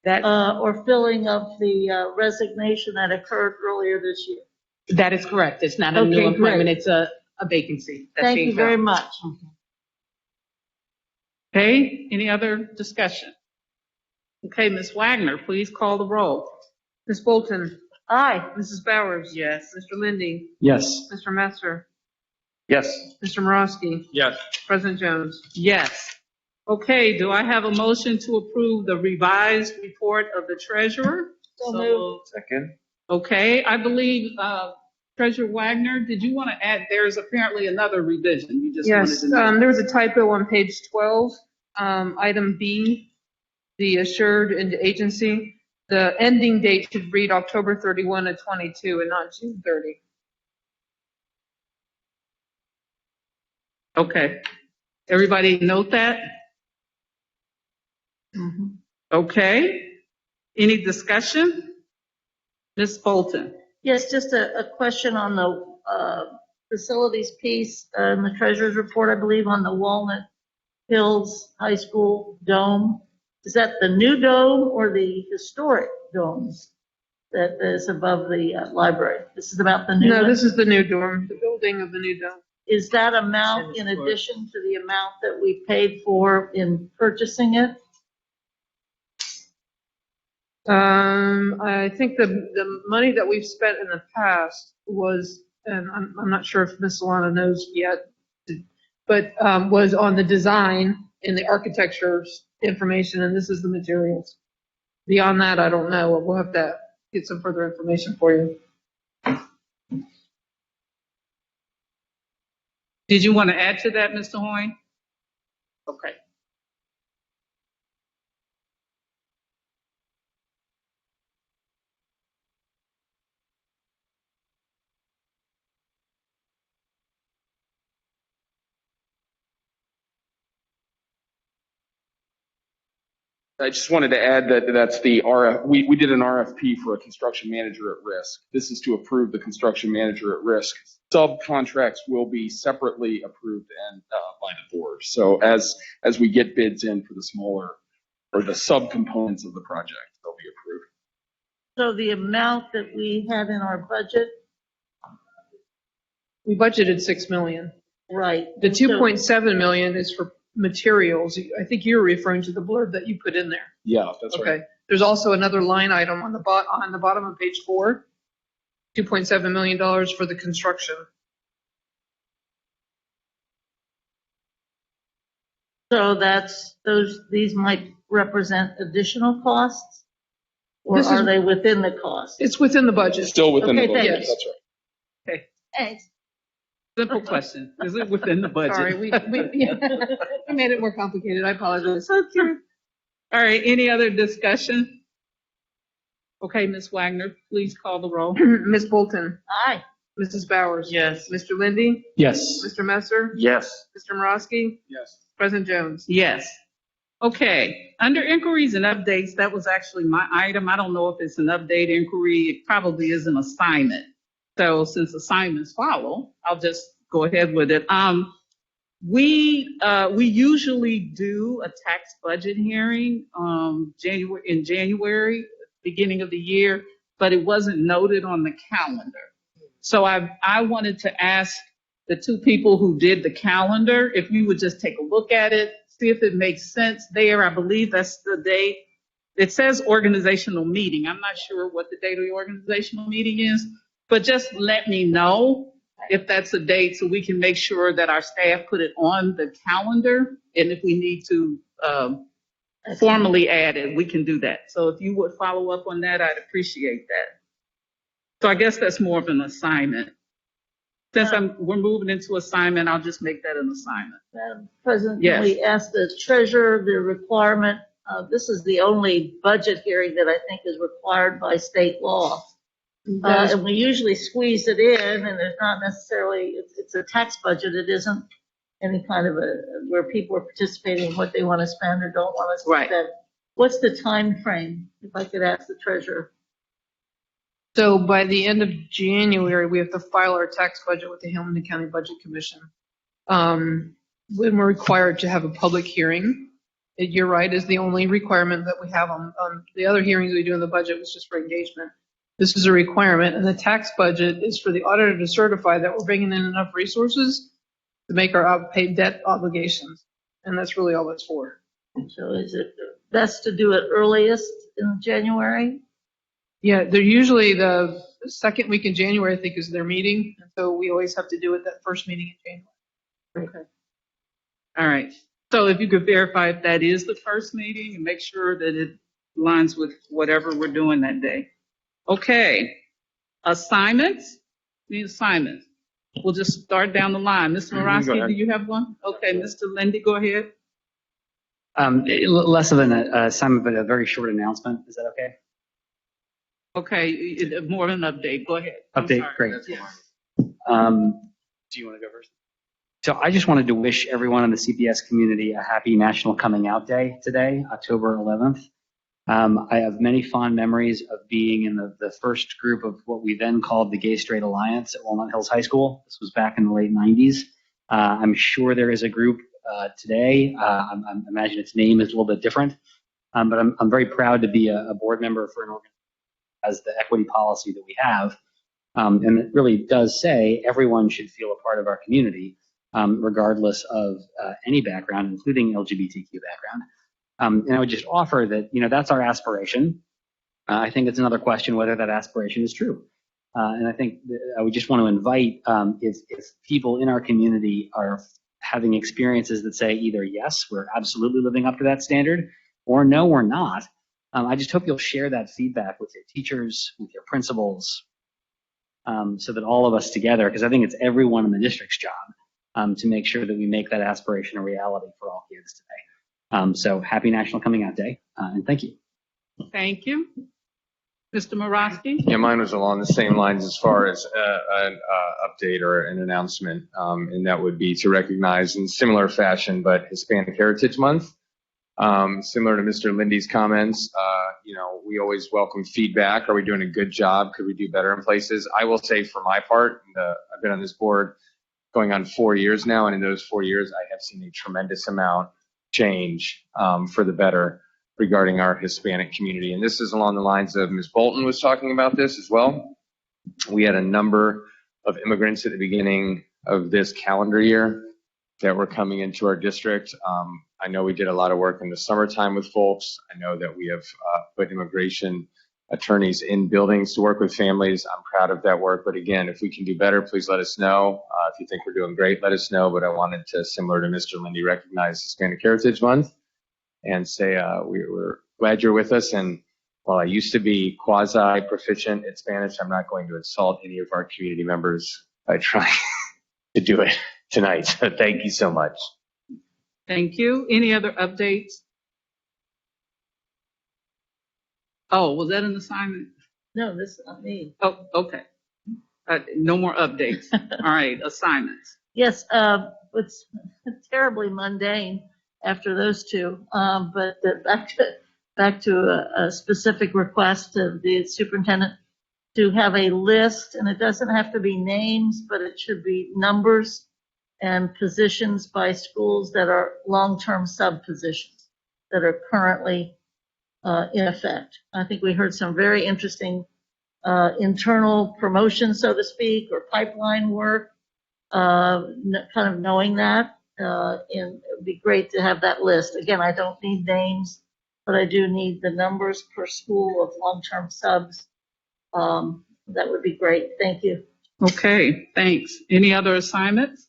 Speaker 3: or filling of the resignation that occurred earlier this year?
Speaker 8: That is correct. It's not a new appointment. It's a vacancy.
Speaker 3: Thank you very much.
Speaker 1: Okay, any other discussion? Okay, Ms. Wagner, please call the roll.
Speaker 2: Ms. Bolton?
Speaker 3: Aye.
Speaker 2: Mrs. Bowers?
Speaker 1: Yes.
Speaker 2: Mr. Lindy?
Speaker 5: Yes.
Speaker 2: Mr. Messer?
Speaker 6: Yes.
Speaker 2: Mr. Morosky?
Speaker 11: Yes.
Speaker 2: President Jones?
Speaker 1: Yes. Okay, do I have a motion to approve the revised report of the treasurer?
Speaker 3: So moved.
Speaker 6: Second.
Speaker 1: Okay, I believe Treasurer Wagner, did you want to add, there's apparently another revision you just wanted
Speaker 2: Yes,
Speaker 1: to know.
Speaker 2: there was a typo on page 12, item B, the assured agency. The ending date should read October 31 of 22 and not June 30.
Speaker 1: Okay, everybody note that?
Speaker 3: Mm-hmm.
Speaker 1: Okay, any discussion? Ms. Bolton?
Speaker 3: Yes, just a question on the facilities piece in the treasurer's report, I believe, on the Walnut Hills High School dome. Is that the new dome or the historic domes that is above the library? This is about the new
Speaker 2: No,
Speaker 3: one?
Speaker 2: this is the new dorm, the building of the new dome.
Speaker 3: Is that amount in addition to the amount that we paid for in purchasing it?
Speaker 2: I think the money that we've spent in the past was, and I'm not sure if Ms. Solana knows yet, but was on the design and the architecture's information, and this is the materials. Beyond that, I don't know. We'll have to get some further information for you.
Speaker 1: Did you want to add to that, Mr. Hoyne? Okay.
Speaker 11: I just wanted to add that that's the we did an RFP for a construction manager at risk. This is to approve the construction manager at risk. Subcontracts will be separately approved and by the board. So as we get bids in for the smaller or the subcomponents of the project, they'll be approved.
Speaker 3: So the amount that we had in our budget,
Speaker 2: We budgeted $6 million.
Speaker 3: right?
Speaker 2: The
Speaker 3: and so-
Speaker 2: 2.7 million is for materials. I think you're referring to the blurb that you put in there.
Speaker 11: Yeah, that's right.
Speaker 2: Okay. There's also another line item on the bottom of page 4, $2.7 million for the construction.
Speaker 3: So these might represent additional costs? Or
Speaker 2: This is-
Speaker 3: are they within the cost?
Speaker 2: It's within the budget.
Speaker 11: Still within
Speaker 3: Okay,
Speaker 11: the budget.
Speaker 3: thanks.
Speaker 11: That's right.
Speaker 3: Thanks.
Speaker 1: Simple question. Is it within the budget?
Speaker 2: Sorry, we made it more complicated. I apologize.
Speaker 1: All right, any other discussion? Okay, Ms. Wagner, please call the roll.
Speaker 2: Ms. Bolton,
Speaker 3: Aye.
Speaker 2: Mrs. Bowers.
Speaker 7: Yes.
Speaker 2: Mr. Lindy,
Speaker 5: Yes.
Speaker 2: Mr. Messer,
Speaker 6: Yes.
Speaker 2: Mr. Morosky,
Speaker 11: Yes.
Speaker 2: President Jones.
Speaker 1: Yes. Okay, under inquiries and updates, that was actually my item. I don't know if it's an update inquiry. It probably is an assignment. So since assignments follow, I'll just go ahead with it. We usually do a tax budget hearing in January, beginning of the year, but it wasn't noted on the calendar. So I wanted to ask the two people who did the calendar if you would just take a look at it, see if it makes sense there. I believe that's the date. It says organizational meeting. I'm not sure what the date of the organizational meeting is, but just let me know if that's a date so we can make sure that our staff put it on the calendar. And if we need to formally add it, we can do that. So if you would follow up on that, I'd appreciate that. So I guess that's more of an assignment. Since we're moving into assignment, I'll just make that an assignment.
Speaker 3: Madam President,
Speaker 1: Yes.
Speaker 3: can we ask the treasurer the requirement? This is the only budget hearing that I think is required by state law. And we usually squeeze it in, and there's not necessarily, it's a tax budget. It isn't any kind of where people are participating in what they want to spend or don't want to spend.
Speaker 1: Right.
Speaker 3: What's the time frame, if I could ask the treasurer?
Speaker 2: So by the end of January, we have to file our tax budget with the Hamilton County Budget Commission. When we're required to have a public hearing, you're right, is the only requirement that we have on the other hearings we do in the budget was just for engagement. This is a requirement, and the tax budget is for the auditor to certify that we're bringing in enough resources to make our paid debt obligations. And that's really all it's for.
Speaker 3: So is it best to do it earliest in January?
Speaker 2: Yeah, they're usually the second week in January, I think, is their meeting. And so we always have to do it that first meeting in January.
Speaker 1: Okay. All right. So if you could verify if that is the first meeting and make sure that it aligns with whatever we're doing that day. Okay. Assignments? The assignments. We'll just start down the line. Mr. Morosky, do you have one? Okay, Mr. Lindy, go ahead.
Speaker 5: Less of an assignment, but a very short announcement. Is that okay?
Speaker 1: Okay, more of an update. Go ahead. I'm
Speaker 5: Update,
Speaker 1: sorry.
Speaker 5: great.
Speaker 1: Yes.
Speaker 5: Do you want to go first? So I just wanted to wish everyone in the CPS community a happy National Coming Out Day today, October 11th. I have many fond memories of being in the first group of what we then called the Gay Straight Alliance at Walnut Hills High School. This was back in the late 90s. I'm sure there is a group today. I imagine its name is a little bit different. But I'm very proud to be a board member for an organization that has the equity policy that we have. And it really does say everyone should feel a part of our community, regardless of any background, including LGBTQ background. And I would just offer that, that's our aspiration. I think it's another question whether that aspiration is true. And I think I would just want to invite, if people in our community are having experiences that say either yes, we're absolutely living up to that standard, or no, we're not. I just hope you'll share that feedback with your teachers, with your principals, so that all of us together, because I think it's everyone in the district's job to make sure that we make that aspiration a reality for all kids today. So happy National Coming Out Day, and thank you.
Speaker 1: Thank you. Mr. Morosky?
Speaker 14: Yeah, mine was along the same lines as far as an update or an announcement, and that would be to recognize in similar fashion, but Hispanic Heritage Month. Similar to Mr. Lindy's comments, we always welcome feedback. Are we doing a good job? Could we do better in places? I will say for my part, I've been on this board going on 4 years now, and in those 4 years, I have seen a tremendous amount change for the better regarding our Hispanic community. And this is along the lines of Ms. Bolton was talking about this as well. We had a number of immigrants at the beginning of this calendar year that were coming into our district. I know we did a lot of work in the summertime with folks. I know that we have put immigration attorneys in buildings to work with families. I'm proud of that work. But again, if we can do better, please let us know. If you think we're doing great, let us know. But I wanted to, similar to Mr. Lindy, recognize Hispanic Heritage Month and say we're glad you're with us. And while I used to be quasi-proficient at Spanish, I'm not going to insult any of our community members by trying to do it tonight. So thank you so much.
Speaker 1: Thank you. Any other updates? Oh, was that an assignment?
Speaker 3: No, this is not me.
Speaker 1: Oh, okay. No more updates. All right, assignments.
Speaker 3: Yes, it's terribly mundane after those two, but back to a specific request of the superintendent to have a list, and it doesn't have to be names, but it should be numbers and positions by schools that are long-term sub-positions that are currently in effect. I think we heard some very interesting internal promotion, so to speak, or pipeline work, kind of knowing that. And it would be great to have that list. Again, I don't need names, but I do need the numbers per school of long-term subs. That would be great. Thank you.
Speaker 1: Okay, thanks. Any other assignments?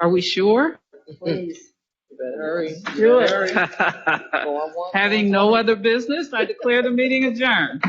Speaker 1: Are we sure?
Speaker 3: Please.
Speaker 7: Hurry.
Speaker 3: Do it.
Speaker 1: Having no other business, I declare the meeting adjourned.